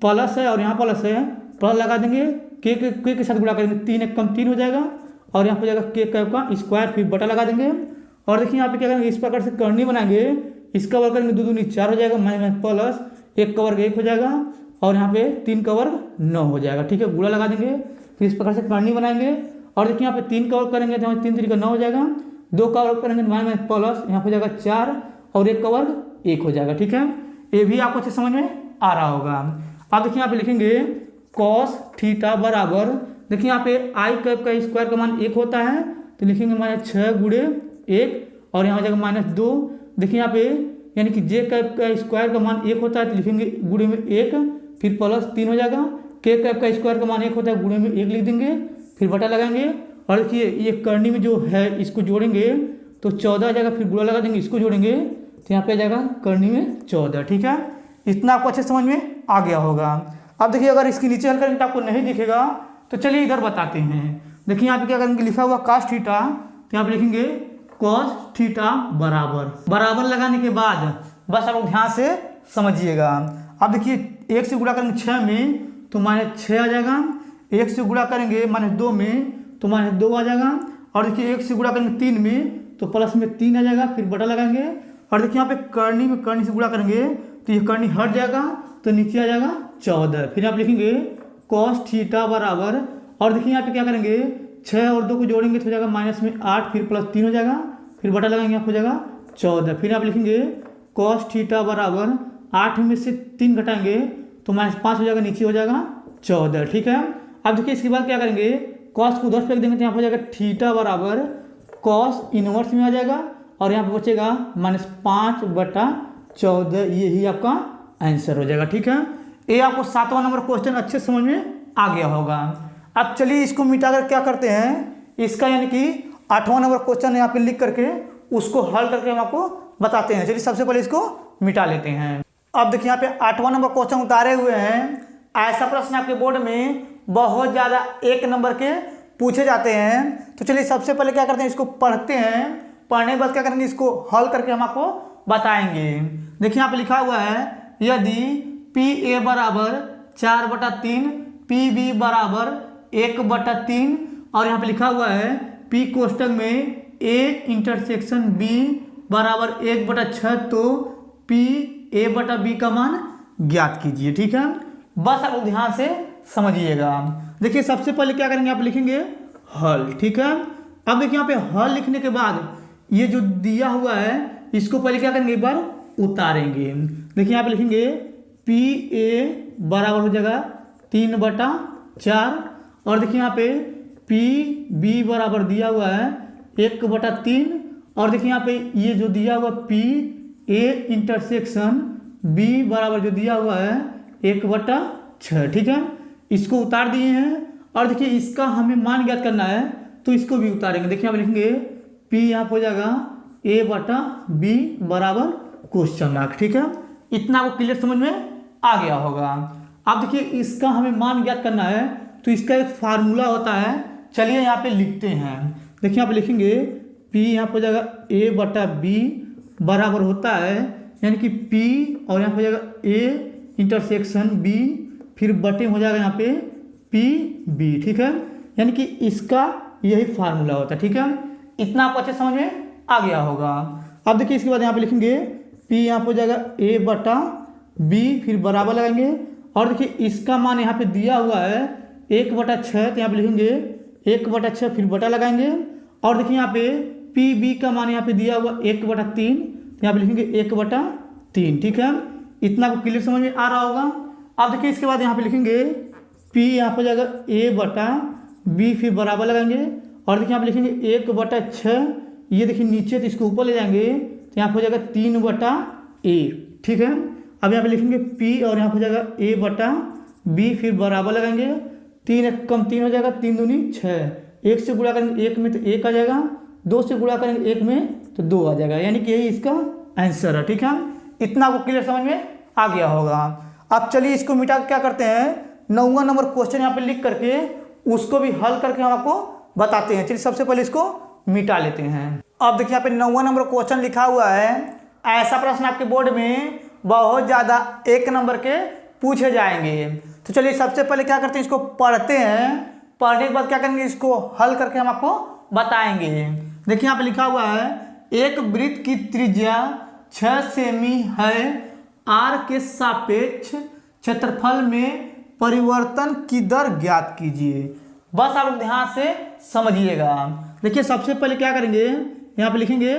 प्लस है और यहाँ प्लस है, प्लस लगा देंगे, के साथ गुणा करेंगे 3 1 कम 3 हो जाएगा, और यहाँ हो जाएगा के कैप का स्क्वायर, फिर बटा लगा देंगे। और देखिए यहाँ पे क्या करेंगे इस प्रकार से करनी बनाएंगे, इसका वर्ग करेंगे 2 दूनी 4 हो जाएगा, माइनस प्लस 1 का वर्ग 1 हो जाएगा, और यहाँ पे 3 का वर्ग 9 हो जाएगा। ठीक है, गुणा लगा देंगे, फिर इस प्रकार से करनी बनाएंगे। और देखिए यहाँ पे 3 का वर्ग करेंगे तो 3 3 का 9 हो जाएगा, 2 का वर्ग करेंगे माइनस प्लस यहाँ हो जाएगा 4, और 1 का वर्ग 1 हो जाएगा। ठीक है, ये भी आपको अच्छे समझ में आ रहा होगा। अब देखिए यहाँ पे लिखेंगे कॉस थीटा बराबर, देखिए यहाँ पे आई कैप का स्क्वायर का मान 1 होता है तो लिखेंगे -6 गुणे 1, और यहाँ हो जाएगा -2। देखिए यहाँ पे यानी कि जे कैप का स्क्वायर का मान 1 होता है तो लिखेंगे गुणे में 1 फिर प्लस 3 हो जाएगा, के कैप का स्क्वायर का मान 1 होता है गुणे में 1 लिख देंगे, फिर बटा लगाएंगे। और देखिए ये करनी में जो है इसको जोड़ेंगे तो 14 आ जाएगा, फिर गुणा लगा देंगे, इसको जोड़ेंगे तो यहाँ पे आ जाएगा करनी में 14। ठीक है, इतना आपको अच्छे समझ में आ गया होगा। अब देखिए अगर इसके नीचे हल करेंगे तो आपको नहीं दिखेगा, तो चलिए इधर बताते हैं। देखिए यहाँ पे क्या करेंगे, लिखा हुआ cos थीटा, तो यहाँ पे लिखेंगे cos थीटा बराबर, बराबर लगाने के बाद बस आप लोग ध्यान से समझिएगा। अब देखिए 1 से गुणा करेंगे 6 में तो -6 आ जाएगा, 1 से गुणा करेंगे -2 में तो -2 आ जाएगा, और देखिए 1 से गुणा करेंगे 3 में तो प्लस में 3 आ जाएगा, फिर बटा लगाएंगे। और देखिए यहाँ पे करनी में करनी से गुणा करेंगे तो ये करनी हट जाएगा तो नीचे आ जाएगा 14, फिर आप लिखेंगे cos थीटा बराबर, और देखिए यहाँ पे क्या करेंगे 6 और 2 को जोड़ेंगे तो हो जाएगा माइनस में 8 फिर प्लस 3 हो जाएगा, फिर बटा लगाएंगे यहाँ हो जाएगा 14, फिर आप लिखेंगे cos थीटा बराबर 8 में से 3 घटाएंगे तो -5 हो जाएगा, नीचे हो जाएगा 14। ठीक है, अब देखिए इसके बाद क्या करेंगे cos को 10 फेंक देंगे तो यहाँ हो जाएगा थीटा बराबर cos इनवर्स में आ जाएगा, और यहाँ पे बचेगा -5/14, यही आपका आंसर हो जाएगा। ठीक है, ये आपको 7वां नंबर क्वेश्चन अच्छे समझ में आ गया होगा। अब चलिए इसको मिटाकर क्या करते हैं, इसका यानी कि 8वां नंबर क्वेश्चन यहाँ पे लिख करके उसको हल करके हम आपको बताते हैं। चलिए सबसे पहले इसको मिटा लेते हैं। अब देखिए यहाँ पे 8वां नंबर क्वेश्चन उतारे हुए हैं। ऐसा प्रश्न आपके बोर्ड में बहुत ज़्यादा 1 नंबर के पूछे जाते हैं। तो चलिए सबसे पहले क्या करते हैं, इसको पढ़ते हैं। पढ़ने के बाद क्या करेंगे, इसको हल करके हम आपको बताएंगे। देखिए यहाँ पे लिखा हुआ है, यदि PA बराबर 4/3, PB बराबर 1/3 और यहाँ पे लिखा हुआ है P कोष्टक में A इंटरसेक्शन B बराबर 1/6, तो PA/B का मान ज्ञात कीजिए। ठीक है, बस आप ध्यान से समझिएगा। देखिए सबसे पहले क्या करेंगे, आप लिखेंगे हल। ठीक है, अब देखिए यहाँ पे हल लिखने के बाद ये जो दिया हुआ है इसको पहले क्या करेंगे, एक बार उतारेंगे। देखिए यहाँ पे लिखेंगे PA बराबर हो जाएगा 3/4 और देखिए यहाँ पे PB बराबर दिया हुआ है 1/3 और देखिए यहाँ पे ये जो दिया हुआ PA इंटरसेक्शन B बराबर जो दिया हुआ है 1/6। ठीक है, इसको उतार दिए हैं और देखिए इसका हमें मान ज्ञात करना है तो इसको भी उतारेंगे। देखिए यहाँ पे लिखेंगे P यहाँ पे हो जाएगा A/B बराबर क्वेश्चन मार्क। ठीक है, इतना आपको क्लियर समझ में आ गया होगा। अब देखिए इसका हमें मान ज्ञात करना है तो इसका एक फार्मूला होता है, चलिए यहाँ पे लिखते हैं। देखिए यहाँ पे लिखेंगे P यहाँ पे हो जाएगा A/B बराबर होता है, यानी कि P और यहाँ पे हो जाएगा A इंटरसेक्शन B, फिर बटे हो जाएगा यहाँ पे PB। ठीक है, यानी कि इसका यही फार्मूला होता है। ठीक है, इतना आपको अच्छे समझ में आ गया होगा। अब देखिए इसके बाद यहाँ पे लिखेंगे P यहाँ पे हो जाएगा A/B, फिर बराबर लगाएंगे और देखिए इसका मान यहाँ पे दिया हुआ है 1/6, तो यहाँ पे लिखेंगे 1/6 फिर बटा लगाएंगे और देखिए यहाँ पे PB का मान यहाँ पे दिया हुआ 1/3, तो यहाँ पे लिखेंगे 1/3। ठीक है, इतना आपको क्लियर समझ में आ रहा होगा। अब देखिए इसके बाद यहाँ पे लिखेंगे P यहाँ पे हो जाएगा A/B, फिर बराबर लगाएंगे और देखिए यहाँ पे लिखेंगे 1/6, ये देखिए नीचे तो इसको ऊपर ले जाएंगे तो यहाँ पे हो जाएगा 3/A। ठीक है, अब यहाँ पे लिखेंगे P और यहाँ पे हो जाएगा A/B, फिर बराबर लगाएंगे, 3 1 कम 3 हो जाएगा, 3 दूनी 6, 1 से गुणा करेंगे 1 में तो 1 आ जाएगा, 2 से गुणा करेंगे 1 में तो 2 आ जाएगा, यानी कि यही इसका आंसर है। ठीक है, इतना आपको क्लियर समझ में आ गया होगा। अब चलिए इसको मिटा क्या करते हैं, 9वां नंबर क्वेश्चन यहाँ पे लिख करके उसको भी हल करके हम आपको बताते हैं। चलिए सबसे पहले इसको मिटा लेते हैं। अब देखिए यहाँ पे 9वां नंबर क्वेश्चन लिखा हुआ है, ऐसा प्रश्न आपके बोर्ड में बहुत ज़्यादा 1 नंबर के पूछे जाएंगे। तो चलिए सबसे पहले क्या करते हैं, इसको पढ़ते हैं। पढ़ने के बाद क्या करेंगे, इसको हल करके हम आपको बताएंगे। देखिए यहाँ पे लिखा हुआ है, एक वृत्त की त्रिज्या 6 सेमी है, R के सापेक्ष क्षेत्रफल में परिवर्तन की दर ज्ञात कीजिए। बस आप ध्यान से समझिएगा। देखिए सबसे पहले क्या करेंगे, यहाँ पे लिखेंगे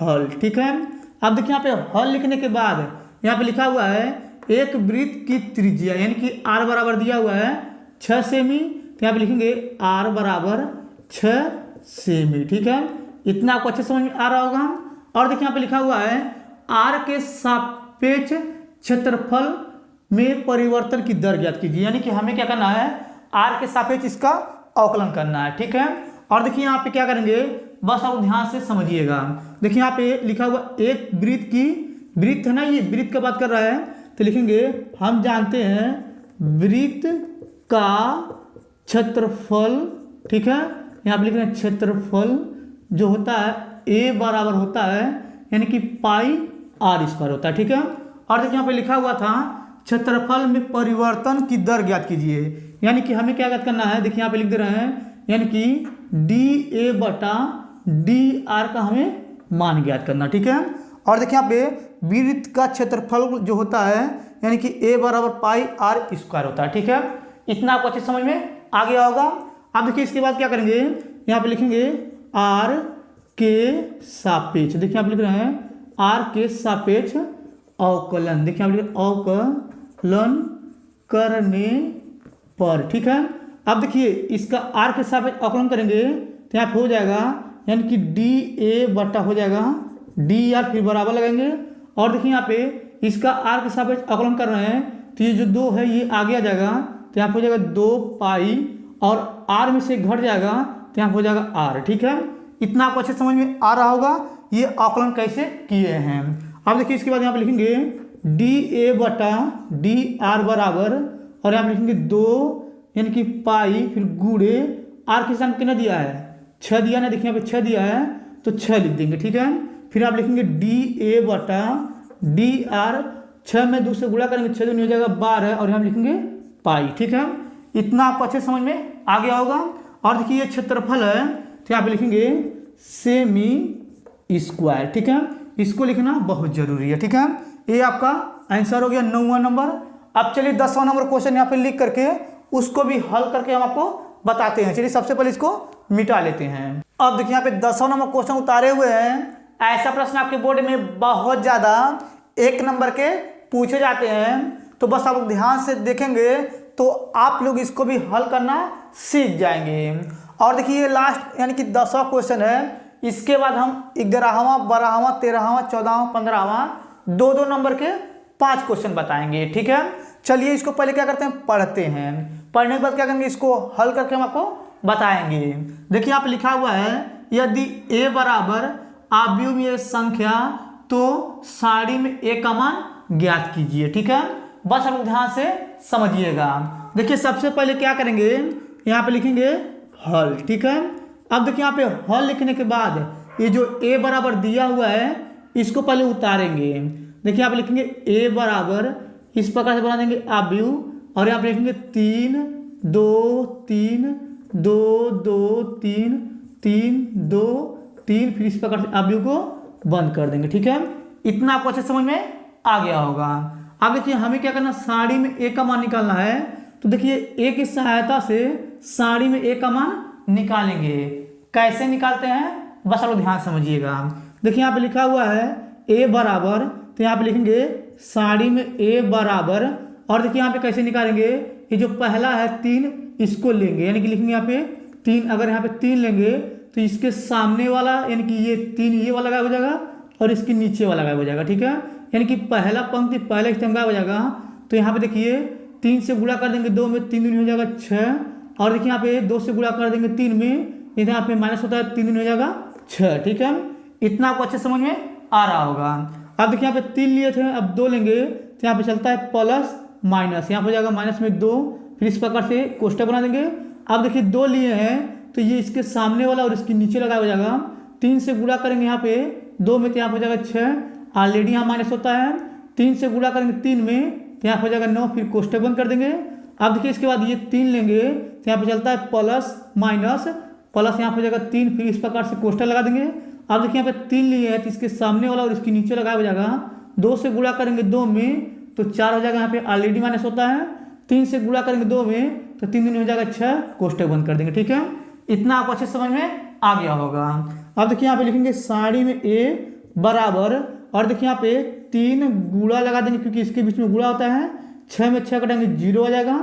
हल। ठीक है, अब देखिए यहाँ पे हल लिखने के बाद यहाँ पे लिखा हुआ है एक वृत्त की त्रिज्या, यानी कि R बराबर दिया हुआ है 6 सेमी, तो यहाँ पे लिखेंगे R बराबर 6 सेमी। ठीक है, इतना आपको अच्छे समझ में आ रहा होगा। और देखिए यहाँ पे लिखा हुआ है R के सापेक्ष क्षेत्रफल में परिवर्तन की दर ज्ञात कीजिए, यानी कि हमें क्या करना है, R के सापेक्ष इसका अवकलन करना है। ठीक है, और देखिए यहाँ पे क्या करेंगे, बस आप ध्यान से समझिएगा। देखिए यहाँ पे लिखा हुआ एक वृत्त की, वृत्त है ना, ये वृत्त का बात कर रहा है, तो लिखेंगे हम जानते हैं वृत्त का क्षेत्रफल। ठीक है, यहाँ पे लिख रहे हैं क्षेत्रफल जो होता है A बराबर होता है, यानी कि πr² होता है। ठीक है, और देखिए यहाँ पे लिखा हुआ था क्षेत्रफल में परिवर्तन की दर ज्ञात कीजिए, यानी कि हमें क्या ज्ञात करना है, देखिए यहाँ पे लिख दे रहे हैं, यानी कि dA/dr का हमें मान ज्ञात करना। ठीक है, और देखिए यहाँ पे वृत्त का क्षेत्रफल जो होता है, यानी कि A बराबर πr² होता है। ठीक है, इतना आपको अच्छे समझ में आ गया होगा। अब देखिए इसके बाद क्या करेंगे, यहाँ पे लिखेंगे R के सापेक्ष। देखिए यहाँ पे लिख रहे हैं R के सापेक्ष अवकलन। देखिए यहाँ पे लिख रहे हैं अवकलन करने पर। ठीक है, अब देखिए इसका R के सापेक्ष अवकलन करेंगे तो यहाँ पे हो जाएगा, यानी कि dA/ हो जाएगा dr, फिर बराबर लगाएंगे और देखिए यहाँ पे इसका R के सापेक्ष अवकलन कर रहे हैं तो ये जो 2 है ये आगे आ जाएगा, तो यहाँ पे हो जाएगा 2π और R में से घट जाएगा तो यहाँ पे हो जाएगा R। ठीक है, इतना आपको अच्छे समझ में आ रहा होगा ये अवकलन कैसे किए हैं। अब देखिए इसके बाद यहाँ पे लिखेंगे dA/dr बराबर, और यहाँ पे लिखेंगे 2 यानी कि पाई, फिर गुड़े आर के स्थान कितना दिया है 6 दिया ना, देखिए यहाँ पे 6 दिया है तो 6 लिख देंगे, ठीक है। फिर आप लिखेंगे डी ए बटा डी आर, 6 में 2 से गुणा करेंगे 6 दूनी हो जाएगा 12 और हम लिखेंगे पाई, ठीक है। इतना आपको अच्छे समझ में आ गया होगा। और देखिए ये क्षेत्रफल है तो यहाँ पे लिखेंगे सेमी स्क्वायर, ठीक है। इसको लिखना बहुत जरूरी है, ठीक है। ये आपका आंसर हो गया 9वां नंबर। अब चलिए 10वां नंबर क्वेश्चन यहाँ पे लिख करके उसको भी हल करके हम आपको बताते हैं। चलिए सबसे पहले इसको मिटा लेते हैं। अब देखिए यहाँ पे 10वां नंबर क्वेश्चन उतारे हुए हैं। ऐसा प्रश्न आपके बोर्ड में बहुत ज्यादा 1 नंबर के पूछे जाते हैं, तो बस आप लोग ध्यान से देखेंगे तो आप लोग इसको भी हल करना सीख जाएंगे। और देखिए ये लास्ट यानी कि 10वां क्वेश्चन है। इसके बाद हम 11वां, 12वां, 13वां, 14वां, 15वां 2-2 नंबर के 5 क्वेश्चन बताएंगे, ठीक है। चलिए इसको पहले क्या करते हैं, पढ़ते हैं। पढ़ने के बाद क्या करेंगे, इसको हल करके हम आपको बताएंगे। देखिए यहाँ पे लिखा हुआ है यदि a बराबर अव्यवनीय संख्या तो सारणी में a का मान ज्ञात कीजिए, ठीक है। बस आप ध्यान से समझिएगा। देखिए सबसे पहले क्या करेंगे, यहाँ पे लिखेंगे हल, ठीक है। अब देखिए यहाँ पे हल लिखने के बाद ये जो a बराबर दिया हुआ है इसको पहले उतारेंगे। देखिए यहाँ पे लिखेंगे a बराबर इस प्रकार से बना देंगे अव्यव और यहाँ पे लिखेंगे 3 2 3 2 2 3 3 2 3, फिर इस प्रकार से अव्यव को बंद कर देंगे, ठीक है। इतना आपको अच्छे समझ में आ गया होगा। अब देखिए हमें क्या करना, सारणी में a का मान निकालना है। तो देखिए a की सहायता से सारणी में a का मान निकालेंगे। कैसे निकालते हैं बस आप लोग ध्यान समझिएगा। देखिए यहाँ पे लिखा हुआ है a बराबर, तो यहाँ पे लिखेंगे सारणी में a बराबर, और देखिए यहाँ पे कैसे निकालेंगे, ये जो पहला है 3 इसको लेंगे, यानी कि लिखेंगे यहाँ पे 3। अगर यहाँ पे 3 लेंगे तो इसके सामने वाला यानी कि ये 3 ये वाला गायब हो जाएगा और इसके नीचे वाला गायब हो जाएगा, ठीक है। यानी कि पहला पंक्ति पहले स्तंभ गायब हो जाएगा। तो यहाँ पे देखिए 3 से गुणा कर देंगे 2 में, 3 दूनी हो जाएगा 6, और देखिए यहाँ पे 2 से गुणा कर देंगे 3 में, यहाँ पे माइनस होता है 3 दूनी हो जाएगा 6, ठीक है। इतना आपको अच्छे समझ में आ रहा होगा। अब देखिए यहाँ पे 3 लिए थे, अब 2 लेंगे तो यहाँ पे चलता है प्लस माइनस, यहाँ पे हो जाएगा माइनस में 2, फिर इस प्रकार से कोष्ठक बना देंगे। अब देखिए 2 लिए हैं तो ये इसके सामने वाला और इसके नीचे लगा हो जाएगा। 3 से गुणा करेंगे यहाँ पे 2 में तो यहाँ हो जाएगा 6, ऑलरेडी यहाँ माइनस होता है। 3 से गुणा करेंगे 3 में तो यहाँ हो जाएगा 9, फिर कोष्ठक बंद कर देंगे। अब देखिए इसके बाद ये 3 लेंगे तो यहाँ पे चलता है प्लस माइनस, प्लस यहाँ हो जाएगा 3, फिर इस प्रकार से कोष्ठक लगा देंगे। अब देखिए यहाँ पे 3 लिए हैं तो इसके सामने वाला और इसके नीचे लगा हो जाएगा। 2 से गुणा करेंगे 2 में तो 4 हो जाएगा, यहाँ पे ऑलरेडी माइनस होता है। 3 से गुणा करेंगे 2 में तो 3 दूनी हो जाएगा 6, कोष्ठक बंद कर देंगे, ठीक है। इतना आपको अच्छे समझ में आ गया होगा। अब देखिए यहाँ पे लिखेंगे सारणी में a बराबर, और देखिए यहाँ पे 3 गुणा लगा देंगे क्योंकि इसके बीच में गुणा होता है। 6 में 6 कटेंगे 0 हो जाएगा,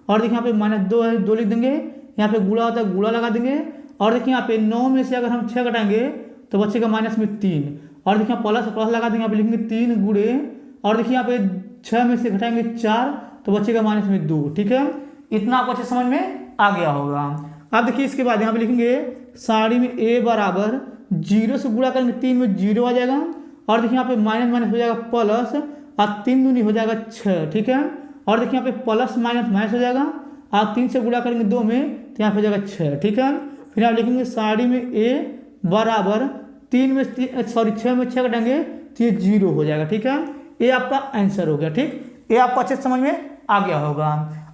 और देखिए यहाँ पे -2 है 2 लिख देंगे, यहाँ पे गुणा होता है गुणा लगा देंगे। और देखिए यहाँ पे 9 में से अगर हम 6 घटाएंगे तो बचेगा माइनस में 3, और देखिए प्लस प्लस लगा देंगे, यहाँ पे लिखेंगे 3 गुणे, और देखिए यहाँ पे 6 में से घटाएंगे 4 तो बचेगा माइनस में 2, ठीक है। इतना आपको अच्छे समझ में आ गया होगा। अब देखिए इसके बाद यहाँ पे लिखेंगे सारणी में a बराबर 0 से गुणा करेंगे 3 में 0 आ जाएगा, और देखिए यहाँ पे माइनस माइनस हो जाएगा प्लस, और 3 दूनी हो जाएगा 6, ठीक है। और देखिए यहाँ पे प्लस माइनस माइनस हो जाएगा, और 3 से गुणा करेंगे 2 में तो यहाँ पे हो जाएगा 6, ठीक है। फिर आप लिखेंगे सारणी में a बराबर 6 में 6 घटाएंगे तो ये 0 हो जाएगा, ठीक है। ये आपका आंसर हो गया, ठीक। ये आपको अच्छे समझ में आ गया होगा।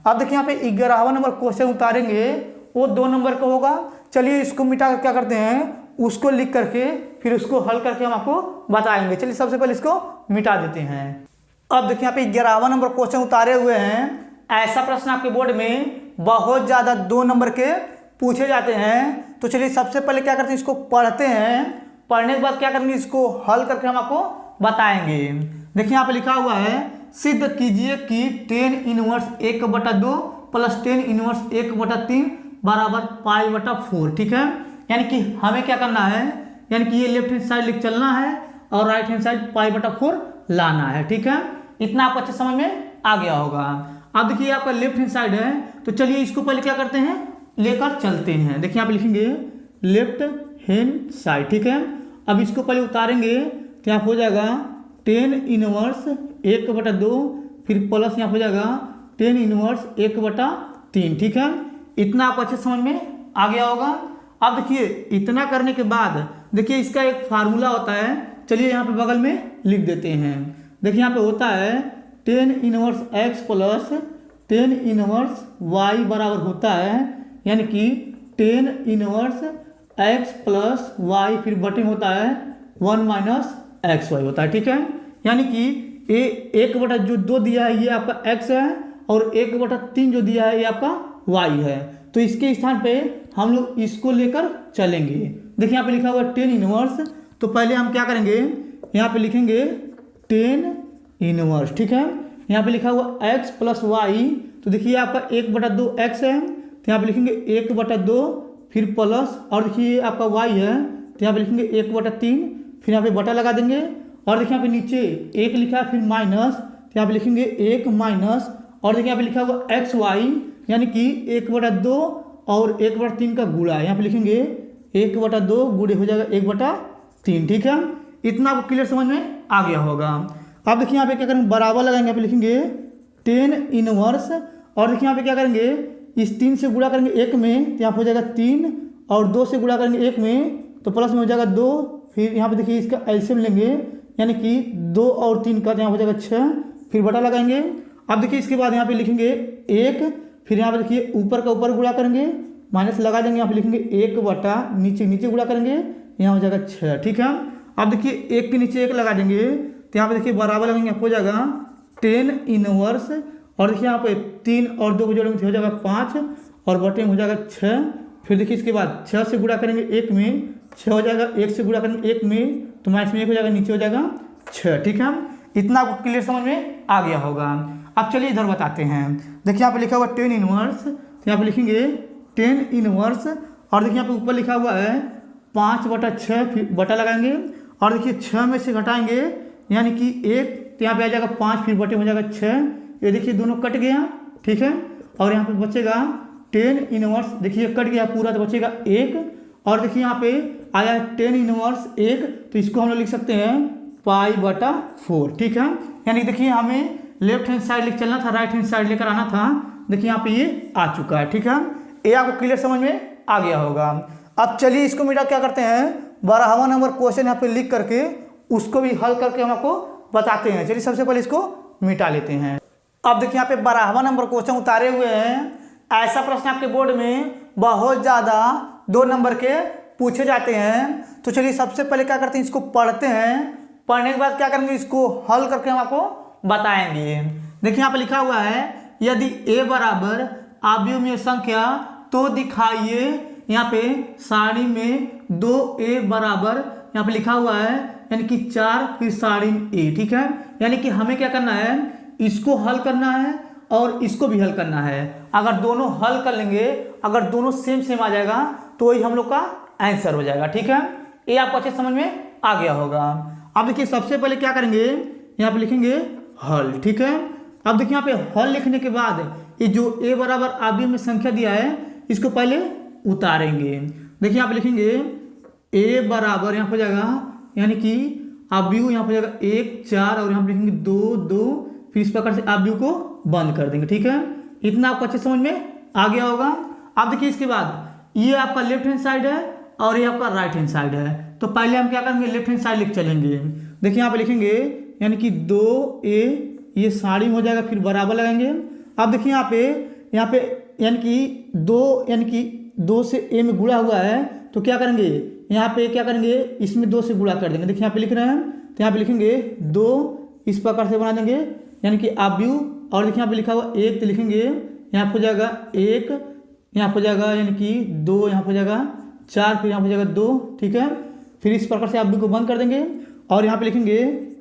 अब देखिए यहाँ पे 11वां नंबर क्वेश्चन उतारेंगे, वो 2 नंबर का होगा। चलिए इसको मिटा कर क्या करते हैं, उसको लिख करके फिर उसको हल करके हम आपको बताएंगे। चलिए सबसे पहले इसको मिटा देते हैं। अब देखिए यहाँ पे 11वां नंबर क्वेश्चन उतारे हुए हैं। ऐसा प्रश्न आपके बोर्ड में बहुत ज्यादा 2 नंबर के पूछे जाते हैं। तो चलिए सबसे पहले क्या करते हैं, इसको पढ़ते हैं। पढ़ने के बाद क्या करेंगे, इसको हल करके हम आपको बताएंगे। देखिए यहाँ पे लिखा हुआ है सिद्ध कीजिए कि tan inverse 1/2 plus tan inverse 1/3 बराबर π/4, ठीक है। यानी कि हमें क्या करना है, यानी कि ये लेफ्ट हैंड साइड लिख चलना है और राइट हैंड साइड π/4 लाना है, ठीक है। इतना आपको अच्छे समझ में आ गया होगा। अब देखिए आपका लेफ्ट हैंड साइड है, तो चलिए इसको पहले क्या करते हैं, लेकर चलते हैं। देखिए यहाँ पे लिखेंगे लेफ्ट हैंड साइड, ठीक है। अब इसको पहले उतारेंगे तो यहाँ हो जाएगा tan इनवर्स 1/2, फिर प्लस यहाँ हो जाएगा tan इनवर्स 1/4, 3। ठीक है, इतना आपको अच्छे समझ में आ गया होगा। अब देखिए इतना करने के बाद देखिए इसका एक फार्मूला होता है, चलिए यहाँ पे बगल में लिख देते हैं। देखिए यहाँ पे होता है tan inverse x plus tan inverse y बराबर होता है, यानी कि tan inverse x plus y फिर बटे में होता है 1 माइनस एक्स वाई होता है। ठीक है, यानी कि ये 1/, जो 2 दिया है ये आपका x है और 1/3 जो दिया है ये आपका y है। तो इसके स्थान पे हम लोग इसको लेकर चलेंगे। देखिए यहाँ पे लिखा हुआ है tan इनवर्स, तो पहले हम क्या करेंगे, यहाँ पे लिखेंगे tan इनवर्स। ठीक है, यहाँ पे लिखा हुआ x प्लस वाई, तो देखिए आपका 1/2 x है, तो यहाँ पे लिखेंगे 1/2 फिर प्लस, और देखिए आपका y है तो यहाँ पे लिखेंगे 1/3 फिर यहाँ पे बटा लगा देंगे, और देखिए यहाँ पे नीचे 1 लिखा है फिर माइनस, तो यहाँ पे लिखेंगे 1 माइनस, और देखिए यहाँ पे लिखा हुआ एक्स वाई यानी कि 1/2 और 1/3 का गुणा, यहाँ पे लिखेंगे 1/2 गुणे हो जाएगा 1/3। ठीक है, इतना आपको क्लियर समझ में आ गया होगा। अब देखिए यहाँ पे क्या करेंगे, बराबर लगाएंगे, यहाँ पे लिखेंगे tan इनवर्स, और देखिए यहाँ पे क्या करेंगे, इस 3 से गुणा करेंगे 1 में, तो यहाँ पे हो जाएगा 3, और 2 से गुणा करेंगे 1 में तो प्लस में हो जाएगा 2, फिर यहाँ पे देखिए इसका एलसीएम लेंगे यानी कि 2 और 3 का, तो यहाँ हो जाएगा 6, फिर बटा लगाएंगे। अब देखिए इसके बाद यहाँ पे लिखेंगे 1, फिर यहाँ पे देखिए ऊपर का ऊपर गुणा करेंगे, माइनस लगा देंगे, यहाँ पे लिखेंगे 1 नीचे नीचे गुणा करेंगे, यहाँ हो जाएगा 6। ठीक है, अब देखिए 1 के नीचे 1 लगा देंगे, तो यहाँ पे देखिए बराबर लगेंगे, हो जाएगा tan इनवर्स, और देखिए यहाँ पे 3 और 2 को जोड़ेंगे तो हो जाएगा 5, और बटे में हो जाएगा 6। फिर देखिए इसके बाद 6 से गुणा करेंगे 1 में, 6 हो जाएगा, 1 से गुणा करेंगे 1 में तो माइनस में 1 हो जाएगा, नीचे हो जाएगा 6। ठीक है, इतना आपको क्लियर समझ में आ गया होगा। अब चलिए इधर बताते हैं। देखिए यहाँ पे लिखा हुआ tan इनवर्स, तो यहाँ पे लिखेंगे tan इनवर्स, और देखिए यहाँ पे ऊपर लिखा हुआ है 5/6 फिर बटा लगाएंगे, और देखिए 6 में से घटाएंगे यानी कि 1, तो यहाँ पे आ जाएगा 5 फिर बटे हो जाएगा 6, ये देखिए दोनों कट गया। ठीक है, और यहाँ पे बचेगा tan इनवर्स, देखिए कट गया पूरा तो बचेगा 1, और देखिए यहाँ पे आया tan इनवर्स 1, तो इसको हम लोग लिख सकते हैं π/4। ठीक है, यानी देखिए हमें लेफ्ट हैंड साइड लेकर चलना था, राइट हैंड साइड लेकर आना था, देखिए यहाँ पे ये आ चुका है। ठीक है, ये आपको क्लियर समझ में आ गया होगा। अब चलिए इसको मेरा क्या करते हैं, 12वां नंबर क्वेश्चन यहाँ पे लिख करके उसको भी हल करके हम आपको बताते हैं। चलिए सबसे पहले इसको मिटा लेते हैं। अब देखिए यहाँ पे 12वां नंबर क्वेश्चन उतारे हुए हैं। ऐसा प्रश्न आपके बोर्ड में बहुत ज़्यादा 2 नंबर के पूछे जाते हैं। तो चलिए सबसे पहले क्या करते हैं, इसको पढ़ते हैं, पढ़ने के बाद क्या करेंगे, इसको हल करके हम आपको बताएंगे। देखिए यहाँ पे लिखा हुआ है, यदि a बराबर आव्यूह में संख्या तो दिखाइए, यहाँ पे सारणी में 2a बराबर यहाँ पे लिखा हुआ है यानी कि 4 फिर सारणी a। ठीक है, यानी कि हमें क्या करना है, इसको हल करना है और इसको भी हल करना है। अगर दोनों हल कर लेंगे, अगर दोनों सेम सेम आ जाएगा तो वही हम लोग का आंसर हो जाएगा। ठीक है, ये आपको अच्छे समझ में आ गया होगा। अब देखिए सबसे पहले क्या करेंगे, यहाँ पे लिखेंगे हल। ठीक है, अब देखिए यहाँ पे हल लिखने के बाद ये जो a बराबर आव्यूह में संख्या दिया है इसको पहले उतारेंगे। देखिए यहाँ पे लिखेंगे a बराबर यहाँ हो जाएगा यानी कि आव्यूह यहाँ हो जाएगा 1 4, और यहाँ पे लिखेंगे 2 2, फिर इस प्रकार से आव्यूह को बंद कर देंगे। ठीक है, इतना आपको अच्छे समझ में आ गया होगा। अब देखिए इसके बाद ये आपका लेफ्ट हैंड साइड है और ये आपका राइट हैंड साइड है, तो पहले हम क्या करेंगे, लेफ्ट हैंड साइड लिख चलेंगे। देखिए यहाँ पे लिखेंगे यानी कि 2a, ये सारणी में हो जाएगा, फिर बराबर लगाएंगे। अब देखिए यहाँ पे यानी कि 2 से a में गुणा हुआ है, तो क्या करेंगे, यहाँ पे क्या करेंगे, इसमें 2 से गुणा कर देंगे। देखिए यहाँ पे लिख रहे हैं, तो यहाँ पे लिखेंगे 2, इस प्रकार से बना देंगे यानी कि आव्यूह, और देखिए यहाँ पे लिखा हुआ 1, तो लिखेंगे यहाँ पे हो जाएगा 1, यहाँ पे हो जाएगा यानी कि 2, यहाँ पे हो जाएगा 4, फिर यहाँ पे हो जाएगा 2। ठीक है, फिर इस प्रकार से आव्यूह को बंद कर देंगे, और यहाँ पे लिखेंगे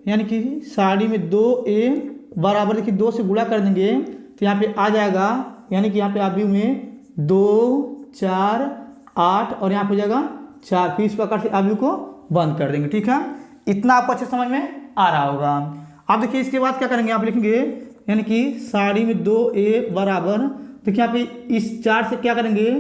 यानी कि सारणी में 2a बराबर देखिए 2 से गुणा कर देंगे, तो यहाँ पे आ जाएगा यानी कि यहाँ पे आव्यूह में 2 4 8, और यहाँ पे हो जाएगा 4, फिर इस प्रकार से आव्यूह को बंद कर देंगे। ठीक है, इतना आपको अच्छे समझ में आ रहा होगा। अब देखिए इसके बाद क्या करेंगे, यहाँ पे लिखेंगे यानी कि सारणी में 2a बराबर, देखिए यहाँ पे इस 4 से क्या करेंगे,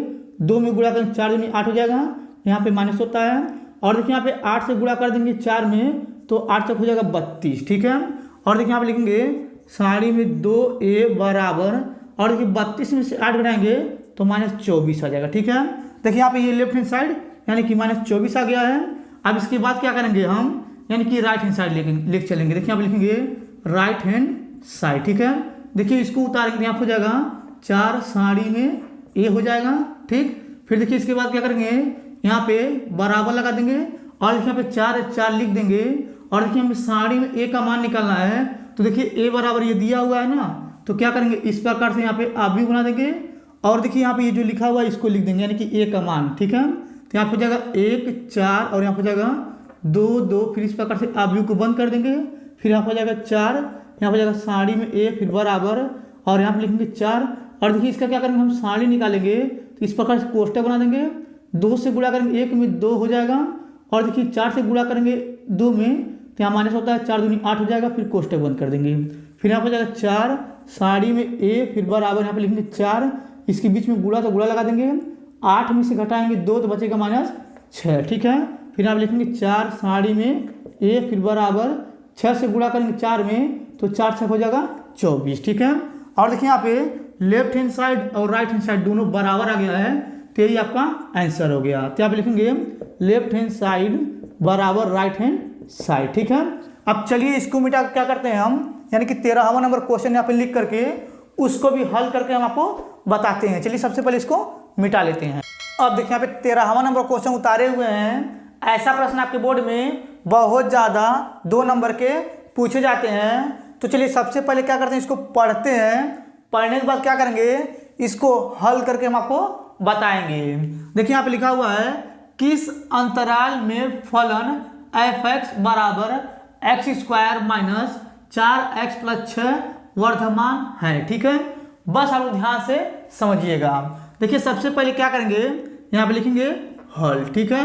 2 में गुणा करेंगे, 4 दूनी 8 हो जाएगा, यहाँ पे माइनस होता है, और देखिए यहाँ पे 8 से गुणा कर देंगे 4 में, तो 8 तक हो जाएगा 32। ठीक है, और देखिए यहाँ पे लिखेंगे सारणी में 2a बराबर, और देखिए 32 में से 8 घटाएंगे तो -24 आ जाएगा। ठीक है, देखिए यहाँ पे ये लेफ्ट हैंड साइड यानी कि -24 आ गया है। अब इसके बाद क्या करेंगे हम, यानी कि राइट हैंड साइड लेके चलेंगे। देखिए यहाँ पे लिखेंगे राइट हैंड साइड। ठीक है, देखिए इसको उतारेंगे, यहाँ हो जाएगा 4 साड़ी में ए हो जाएगा। ठीक, फिर देखिए इसके बाद क्या करेंगे, यहाँ पे बराबर लगा देंगे और यहाँ पे 4 लिख देंगे। और देखिए हमें साड़ी में ए का मान निकालना है, तो देखिए ए बराबर ये दिया हुआ है ना, तो क्या करेंगे इस प्रकार से यहाँ पे आप भी बना देंगे। और देखिए यहाँ पे ये जो लिखा हुआ है इसको लिख देंगे, यानी कि ए का मान। ठीक है, तो यहाँ पे हो जाएगा 1 4 और यहाँ पे हो जाएगा 2 2, फिर इस प्रकार से आप को बंद कर देंगे। फिर यहाँ पे हो जाएगा 4, यहाँ पे जाएगा साड़ी में ए, फिर बराबर और यहाँ पे लिखेंगे 4। और देखिए इसका क्या करेंगे, हम साड़ी निकालेंगे तो इस प्रकार से कोष्टक बना देंगे। 2 से गुणा करेंगे 1 में 2 हो जाएगा, और देखिए 4 से गुणा करेंगे 2 में, तो यहाँ माइनस होता है 4 दूनी 8 हो जाएगा। फिर कोष्टक बंद कर देंगे। फिर यहाँ पे जाएगा 4 साड़ी में ए, फिर बराबर यहाँ पे लिखेंगे 4, इसके बीच में गुणा तो गुणा लगा देंगे। 8 में से घटाएंगे 2 तो बचेगा -6। ठीक है, फिर आप लिखेंगे 4 साड़ी में ए, फिर बराबर 6 से गुणा करेंगे 4 में, तो 4 6 हो जाएगा 24। ठीक है, और देखिए यहाँ पे लेफ्ट हैंड साइड और राइट हैंड साइड दोनों बराबर आ गया है, तो यही आपका आंसर हो गया। तो आप लिखेंगे लेफ्ट हैंड साइड बराबर राइट हैंड साइड। ठीक है, अब चलिए इसको मिटा क्या करते हैं हम, यानी कि 13वां नंबर क्वेश्चन यहाँ पे लिख करके उसको भी हल करके हम आपको बताते हैं। चलिए सबसे पहले इसको मिटा लेते हैं। अब देखिए यहाँ पे 13वां नंबर क्वेश्चन उतारे हुए हैं। ऐसा प्रश्न आपके बोर्ड में बहुत ज़्यादा 2 नंबर के पूछे जाते हैं। तो चलिए सबसे पहले क्या करते हैं, इसको पढ़ते हैं। पढ़ने के बाद क्या करेंगे, इसको हल करके हम आपको बताएंगे। देखिए यहाँ पे लिखा हुआ है, किस अंतराल में फलन f(x) बराबर x² माइनस 4x + 6 वर्धमान है। ठीक है, बस आप लोग ध्यान से समझिएगा। देखिए सबसे पहले क्या करेंगे, यहाँ पे लिखेंगे हल। ठीक है,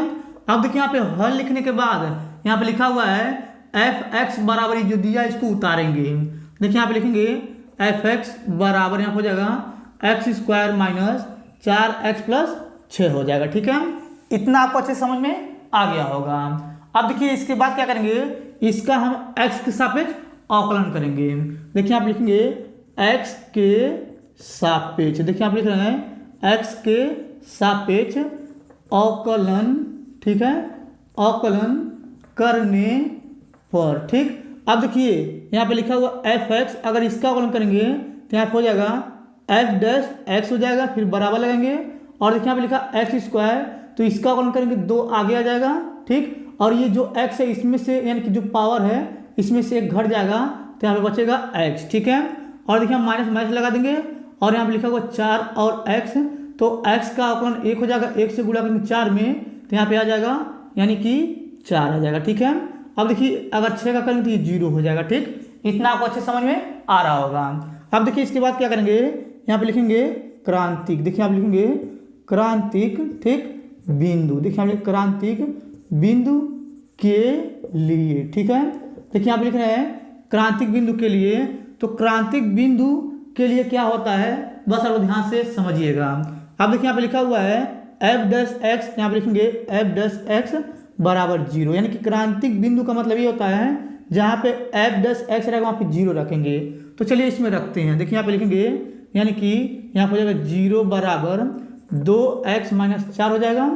अब देखिए यहाँ पे हल लिखने के बाद यहाँ पे लिखा हुआ है f(x) बराबर जो दिया इसको उतारेंगे। देखिए यहाँ पे लिखेंगे f(x) बराबर यहाँ हो जाएगा x² माइनस 4x + 6 हो जाएगा। ठीक है, इतना आपको अच्छे समझ में आ गया होगा। अब देखिए इसके बाद क्या करेंगे, इसका हम x के सापेक्ष अवकलन करेंगे। देखिए आप लिखेंगे x के सापेक्ष, देखिए आप लिख रहे हैं x के सापेक्ष अवकलन। ठीक है, अवकलन करने पर। ठीक, अब देखिए यहाँ पे लिखा हुआ f(x), अगर इसका अवकलन करेंगे तो यहाँ पे हो जाएगा f' हो जाएगा, फिर बराबर लगाएंगे। और देखिए यहाँ पे लिखा x², तो इसका अवकलन करेंगे 2 आगे आ जाएगा। ठीक, और ये जो x है इसमें से यानी कि जो पावर है इसमें से 1 घट जाएगा, तो यहाँ पे बचेगा x। ठीक है, और देखिए हम माइनस लगा देंगे और यहाँ पे लिखा हुआ 4 और x, तो x का अवकलन 1 हो जाएगा, 1 से गुणा करेंगे 4 में, तो यहाँ पे आ जाएगा यानी कि 4 आ जाएगा। ठीक है, अब देखिए अगर 6 का करेंगे तो ये 0 हो जाएगा। ठीक, इतना आपको अच्छे समझ में आ रहा होगा। अब देखिए इसके बाद क्या करेंगे, यहाँ पे लिखेंगे क्रांतिक। देखिए आप लिखेंगे क्रांतिक, ठीक, बिंदु। देखिए आप क्रांतिक बिंदु के लिए। ठीक है, देखिए आप लिख रहे हैं क्रांतिक बिंदु के लिए, तो क्रांतिक बिंदु के लिए क्या होता है, बस आप ध्यान से समझिएगा। अब देखिए यहाँ पे लिखा हुआ है f'(x), यहाँ पे लिखेंगे f'(x) बराबर 0, यानी कि क्रांतिक बिंदु का मतलब ये होता है जहाँ पे f'(x) रहेगा वहाँ पे 0 रखेंगे। तो चलिए इसमें रखते हैं। देखिए यहाँ पे लिखेंगे, यानी कि यहाँ पे हो जाएगा 0 बराबर 2x - 4 हो जाएगा।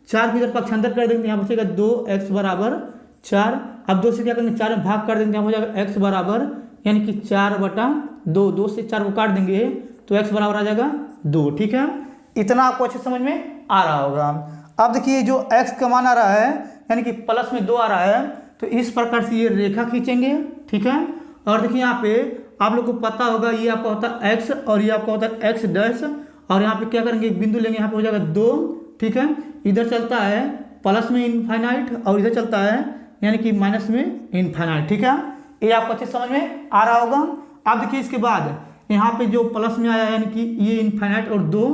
4 की इधर पक्षांतर कर देंगे, यहाँ बचेगा 2x बराबर 4। अब 2 से क्या करेंगे 4 में भाग कर देंगे, यहाँ हो जाएगा x बराबर यानी कि 4/2। 2 से 4 को काट देंगे तो x बराबर आ जाएगा 2। ठीक है, इतना आपको अच्छे समझ में आ रहा होगा। अब देखिए जो x का मान आ रहा है यानी कि प्लस में 2 आ रहा है, तो इस प्रकार से ये रेखा खींचेंगे। ठीक है, और देखिए यहाँ पे आप लोग को पता होगा ये आपका होता है x और ये आपका होता है x', और यहाँ पे क्या करेंगे एक बिंदु लेंगे, यहाँ पे हो जाएगा 2। ठीक है, इधर चलता है प्लस में इनफाइनाइट और इधर चलता है यानी कि माइनस में इनफाइनाइट। ठीक है, ये आपको अच्छे समझ में आ रहा होगा। अब देखिए इसके बाद यहाँ पे जो प्लस में आया यानी कि ये इनफाइनाइट और 2,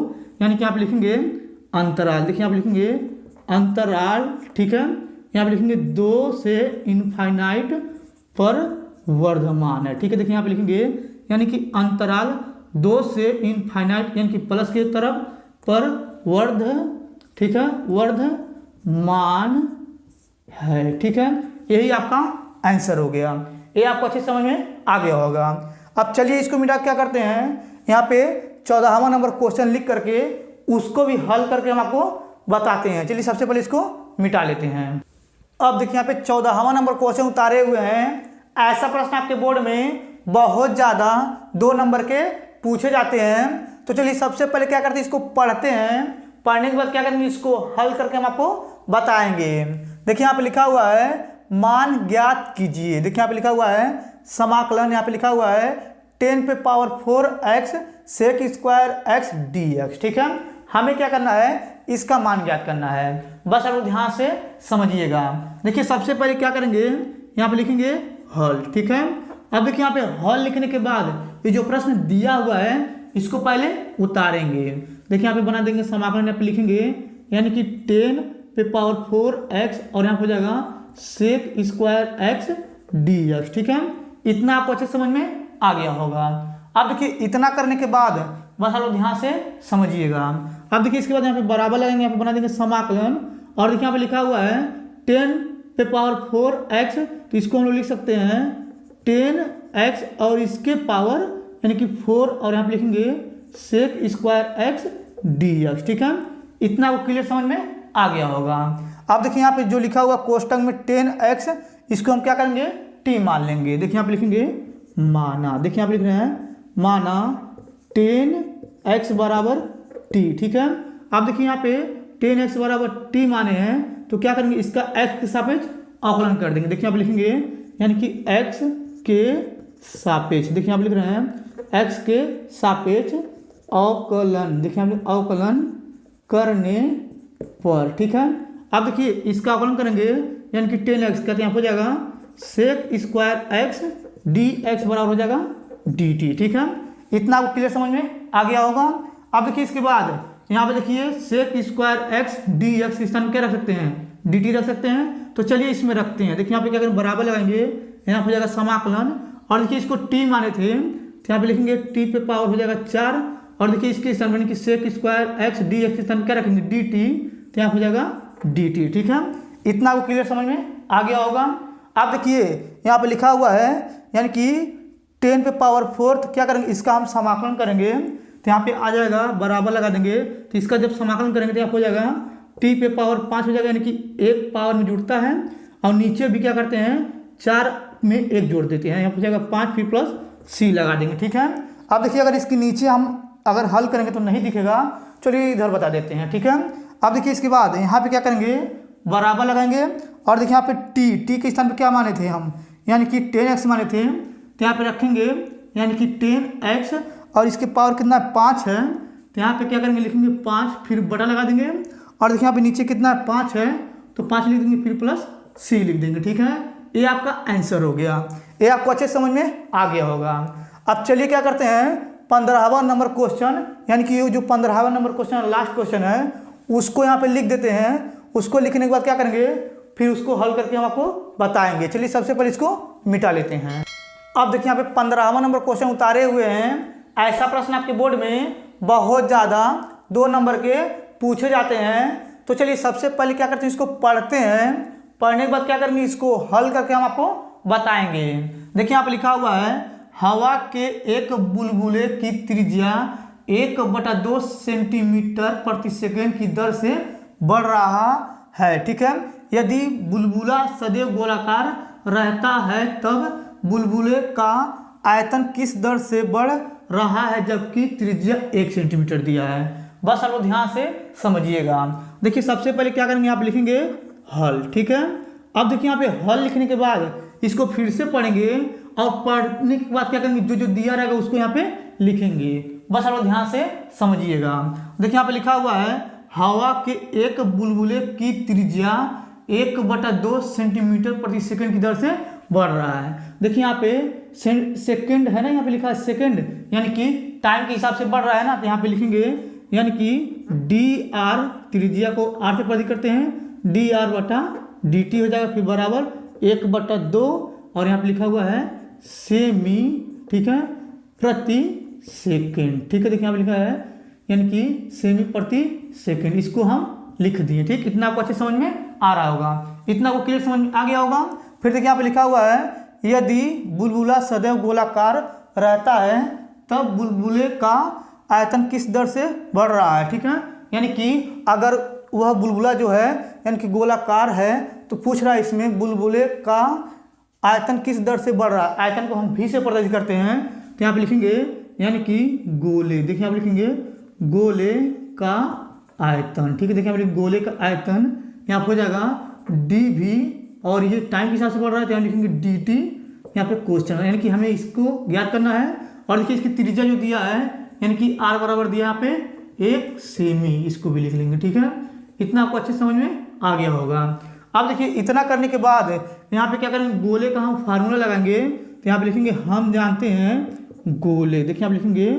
यानी कि यहाँ पे लिखेंगे अंतराल। देखिए यहाँ पे लिखेंगे अंतराल। ठीक है, यहाँ पे लिखेंगे 2 से इनफाइनाइट पर वर्धमान है। ठीक है, देखिए यहाँ पे लिखेंगे यानी कि अंतराल 2 से इनफाइनाइट यानी कि प्लस की तरफ पर ठीक है वर्धमान है। ठीक है, यही आपका आंसर हो गया। ये आपको अच्छी समझ में आ गया होगा। अब चलिए इसको मिटा क्या करते हैं, यहाँ पे 14वां नंबर क्वेश्चन लिख करके उसको भी हल करके हम आपको बताते हैं। चलिए सबसे पहले इसको मिटा लेते हैं। अब देखिए यहाँ पे 14वां नंबर क्वेश्चन उतारे हुए हैं। ऐसा प्रश्न आपके बोर्ड में बहुत ज़्यादा 2 नंबर के पूछे जाते हैं। तो चलिए सबसे पहले क्या करते हैं, इसको पढ़ते हैं। पढ़ने के बाद क्या करेंगे, इसको हल करके हम आपको बताएंगे। देखिए यहाँ पे लिखा हुआ है मान ज्ञात कीजिए। देखिए यहाँ पे लिखा हुआ है समाकलन, यहाँ पे लिखा हुआ है 10 पे power 4 x sec square x dx। ठीक है, हमें क्या करना है, इसका मान ज्ञात करना है। बस आप ध्यान से समझिएगा। देखिए सबसे पहले क्या करेंगे, यहाँ पे लिखेंगे हल। ठीक है, अब देखिए यहाँ पे हल लिखने के बाद ये जो प्रश्न दिया हुआ है इसको पहले उतारेंगे। देखिए यहाँ पे बना देंगे समाकलन, यहाँ पे लिखेंगे यानी कि 10 पे पावर 4 x और यहाँ पे हो जाएगा सेक स्क्वायर x dx। ठीक है, इतना आपको अच्छे समझ में आ गया होगा। अब देखिए इतना करने के बाद बस आप लोग ध्यान से समझिएगा। अब देखिए इसके बाद यहाँ पे बराबर लगाएंगे, यहाँ पे बना देंगे समाकलन और देखिए यहाँ पे लिखा हुआ है 10 पे पावर 4 x, तो इसको हम लोग लिख सकते हैं 10x और इसके पावर यानी कि 4 और यहाँ पे लिखेंगे सेक स्क्वायर x dx। ठीक है, इतना वो क्लियर समझ में आ गया होगा। अब देखिए यहाँ पे जो लिखा हुआ कोष्टक में 10x, इसको हम क्या करेंगे, t मान लेंगे। देखिए यहाँ पे लिखेंगे माना। देखिए यहाँ पे लिख रहे हैं माना 10x बराबर t। ठीक है, अब देखिए यहाँ पे 10x बराबर t माने हैं तो क्या करेंगे, इसका x के सापेक्ष अवकलन कर देंगे। देखिए यहाँ पे लिखेंगे यानी कि x के सापेक्ष, देखिए यहाँ पे लिख रहे हैं x के सापेक्ष अवकलन। देखिए यहाँ पे अवकलन करने पर। ठीक है, अब देखिए इसका अवकलन करेंगे यानी कि 10x कहते हैं हो जाएगा सेक स्क्वायर x dx बराबर हो जाएगा dt। ठीक है, इतना आपको क्लियर समझ में आ गया होगा। अब देखिए इसके बाद यहाँ पे देखिए सेक स्क्वायर x dx के स्थान में क्या रख सकते हैं, dt रख सकते हैं। तो चलिए इसमें रखते हैं। देखिए यहाँ पे क्या करें, बराबर लगाएंगे, यहाँ पे हो जाएगा समाकलन और देखिए इसको t माने थे तो यहाँ पे लिखेंगे t पे पावर हो जाएगा 4 और देखिए इसके स्थान में सेक स्क्वायर x dx के स्थान में क्या रखेंगे dt, तो यहाँ हो जाएगा dt। ठीक है, इतना आपको क्लियर समझ में आ गया होगा। अब देखिए यहाँ पे लिखा हुआ है यानी कि 10 पे पावर 4, तो क्या करेंगे, इसका हम समाकलन करेंगे तो यहाँ पे आ जाएगा, बराबर लगा देंगे तो इसका जब समाकलन करेंगे तो यहाँ हो जाएगा t पे पावर 5 हो जाएगा, यानी कि एक पावर में जुड़ता है और नीचे भी क्या करते हैं 4 में 1 जोड़ देते हैं, यहाँ हो जाएगा 5 फिर प्लस c लगा देंगे। ठीक है, अब देखिए अगर इसके नीचे हम अगर हल करेंगे तो नहीं दिखेगा, चलिए इधर बता देते हैं। ठीक है, अब देखिए इसके बाद यहाँ पे क्या करेंगे, बराबर लगाएंगे और देखिए यहाँ पे t के स्थान पे क्या माने थे हम, यानी कि 10x माने थे तो यहाँ पे रखेंगे यानी कि 10x और इसके पावर कितना 5 है तो यहाँ पे क्या करेंगे, लिखेंगे 5 फिर बटा लगा देंगे और देखिए यहाँ पे नीचे कितना 5 है तो 5 लिख देंगे फिर प्लस c लिख देंगे। ठीक है, ये आपका आंसर हो गया। ये आपको अच्छे समझ में आ गया होगा। अब चलिए क्या करते हैं, 15वां नंबर क्वेश्चन यानी कि ये जो 15वां नंबर क्वेश्चन लास्ट क्वेश्चन है उसको यहाँ पे लिख देते हैं। उसको लिखने के बाद क्या करेंगे, फिर उसको हल करके हम आपको बताएंगे। चलिए सबसे पहले इसको मिटा लेते हैं। अब देखिए यहाँ पे 15वां नंबर क्वेश्चन उतारे हुए हैं। ऐसा प्रश्न आपके बोर्ड में बहुत ज़्यादा 2 नंबर के पूछे जाते हैं। तो चलिए सबसे पहले क्या करते हैं, इसको पढ़ते हैं। पढ़ने के बाद क्या करेंगे, इसको हल करके हम आपको बताएंगे। देखिए यहाँ पे लिखा हुआ है हवा के एक बुलबुले की त्रिज्या 1/2 सेंटीमीटर प्रति सेकंड की दर से बढ़ रहा है। ठीक है, यदि बुलबुला सदैव गोलाकार रहता है तब बुलबुले का आयतन किस दर से बढ़ रहा है जबकि त्रिज्या 1 सेंटीमीटर दिया है। बस आप लोग ध्यान से समझिएगा। देखिए सबसे पहले क्या करेंगे, आप लिखेंगे हल। ठीक है, अब देखिए यहाँ पे हल लिखने के बाद इसको फिर से पढ़ेंगे और पढ़ने के बाद क्या करेंगे, जो जो दिया रहेगा उसको यहाँ पे लिखेंगे। बस आप लोग ध्यान से समझिएगा। देखिए यहाँ पे लिखा हुआ है हवा के एक बुलबुले की त्रिज्या 1/2 सेंटीमीटर प्रति सेकंड की दर से बढ़ रहा है। देखिए यहाँ पे सेकंड है ना, यहाँ पे लिखा है सेकंड यानी कि टाइम के हिसाब से बढ़ रहा है ना, तो यहाँ पे लिखेंगे यानी कि dr त्रिज्या को r से प्रति करते हैं, dr/dt हो जाएगा फिर बराबर 1/2 और यहाँ पे लिखा हुआ है सेमी। ठीक है, प्रति सेकंड। ठीक है, देखिए यहाँ पे लिखा है यानी कि सेमी प्रति सेकंड, इसको हम लिख दिए। ठीक, इतना आपको अच्छे समझ में आ रहा होगा, इतना आपको क्लियर समझ में आ गया होगा। फिर देखिए यहाँ पे लिखा हुआ है यदि बुलबुला सदैव गोलाकार रहता है तब बुलबुले का आयतन किस दर से बढ़ रहा है, ठीक है। यानी कि अगर वह बुलबुला जो है यानी कि गोलाकार है तो पूछ रहा है इसमें बुलबुले का आयतन किस दर से बढ़ रहा है। आयतन को हम भी से प्रदर्शित करते हैं तो यहाँ पे लिखेंगे यानी कि गोले, देखिए यहाँ पे लिखेंगे गोले का आयतन, ठीक है। देखिए यहाँ पे गोले का आयतन यहाँ पे हो जाएगा डी भी, और ये टाइम के हिसाब से बढ़ रहा है तो यहाँ लिखेंगे डी टी, यहाँ पे क्वेश्चन यानी कि हमें इसको ज्ञात करना है। और देखिए इसकी त्रिज्या जो दिया है यानी कि आर बराबर दिया यहाँ पे 1 सेमी, इसको भी लिख लेंगे, ठीक है। इतना आपको अच्छे समझ में आ गया होगा। अब देखिए इतना करने के बाद यहाँ पे क्या करेंगे, गोले का हम फार्मूला लगाएंगे तो यहाँ पे लिखेंगे हम जानते हैं गोले, देखिए यहाँ पे लिखेंगे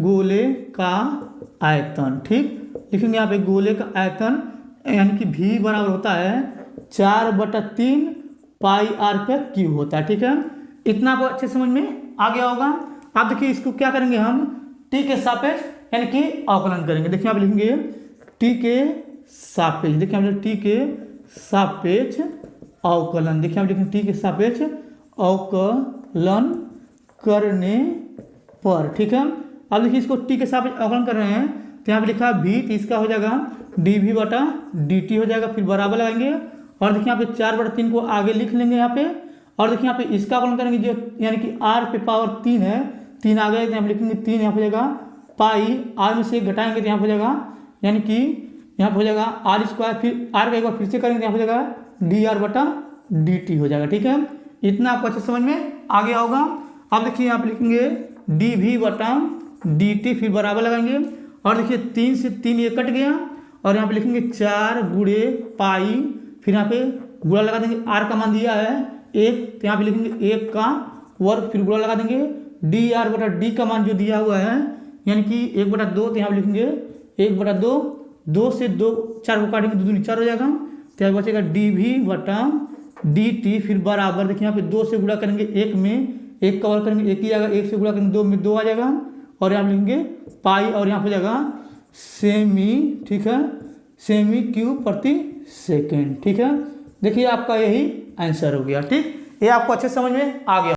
गोले का आयतन, ठीक। लिखेंगे यहाँ पे गोले का आयतन यानी कि भी बराबर होता है 4/3 पाई आर पे क्यूब होता है, ठीक है। इतना आपको अच्छे समझ में आ गया होगा। अब देखिए इसको क्या करेंगे हम टी के सापेक्ष यानी कि अवकलन करेंगे। देखिए आप लिखेंगे टी के सापेक्ष, देखिए हम टी के सापेक्ष अवकलन, देखिए हम लिखेंगे टी के सापेक्ष अवकलन करने पर, ठीक है। अब देखिए इसको टी के सापेक्ष अवकलन कर रहे हैं तो यहाँ पे लिखा है भी, तो इसका हो जाएगा डी भी बटा डी टी हो जाएगा, फिर बराबर लगाएंगे और देखिए यहाँ पे 4/3 को आगे लिख लेंगे यहाँ पे। और देखिए यहाँ पे इसका अवकलन करेंगे जो यानी कि आर पे पावर 3 है, 3 आ गए तो यहाँ पे लिखेंगे 3, यहाँ पे हो जाएगा पाई, आर में से 1 घटाएंगे तो यहाँ पे हो जाएगा यानी कि यहाँ पे हो जाएगा आर स्क्वायर, फिर आर का एक बार फिर से करेंगे तो यहाँ पे हो जाएगा डी आर बटा डी टी हो जाएगा, ठीक है। इतना आपको अच्छे समझ में आ गया होगा। अब देखिए यहाँ पे लिखेंगे डी भी बटा डी टी, फिर बराबर लगाएंगे और देखिए 3 से 3 ये कट गया और यहाँ पे लिखेंगे 4 गुणे पाई, फिर यहाँ पे गुणा लगा देंगे, आर का मान दिया है 1 तो यहाँ पे लिखेंगे 1 का वर्ग, फिर गुणा लगा देंगे डी आर बटा डी का मान जो दिया हुआ है यानी कि 1/2, तो यहाँ पे लिखेंगे 1/2, 2 से 2 4 को काटेंगे 2 दूनी 4 हो जाएगा तो यहाँ बचेगा डी भी बटा डी टी, फिर बराबर देखिए यहाँ पे 2 से गुणा करेंगे 1 में, 1 का वर्ग करेंगे 1 ही आएगा, 1 से गुणा करेंगे 2 में 2 आ जाएगा और यहाँ लिखेंगे पाई और यहाँ पे जाएगा सेमी, ठीक है, सेमी क्यूब प्रति सेकेंड, ठीक है। देखिए आपका यही आंसर हो गया, ठीक। ये आपको अच्छे समझ में आ गया।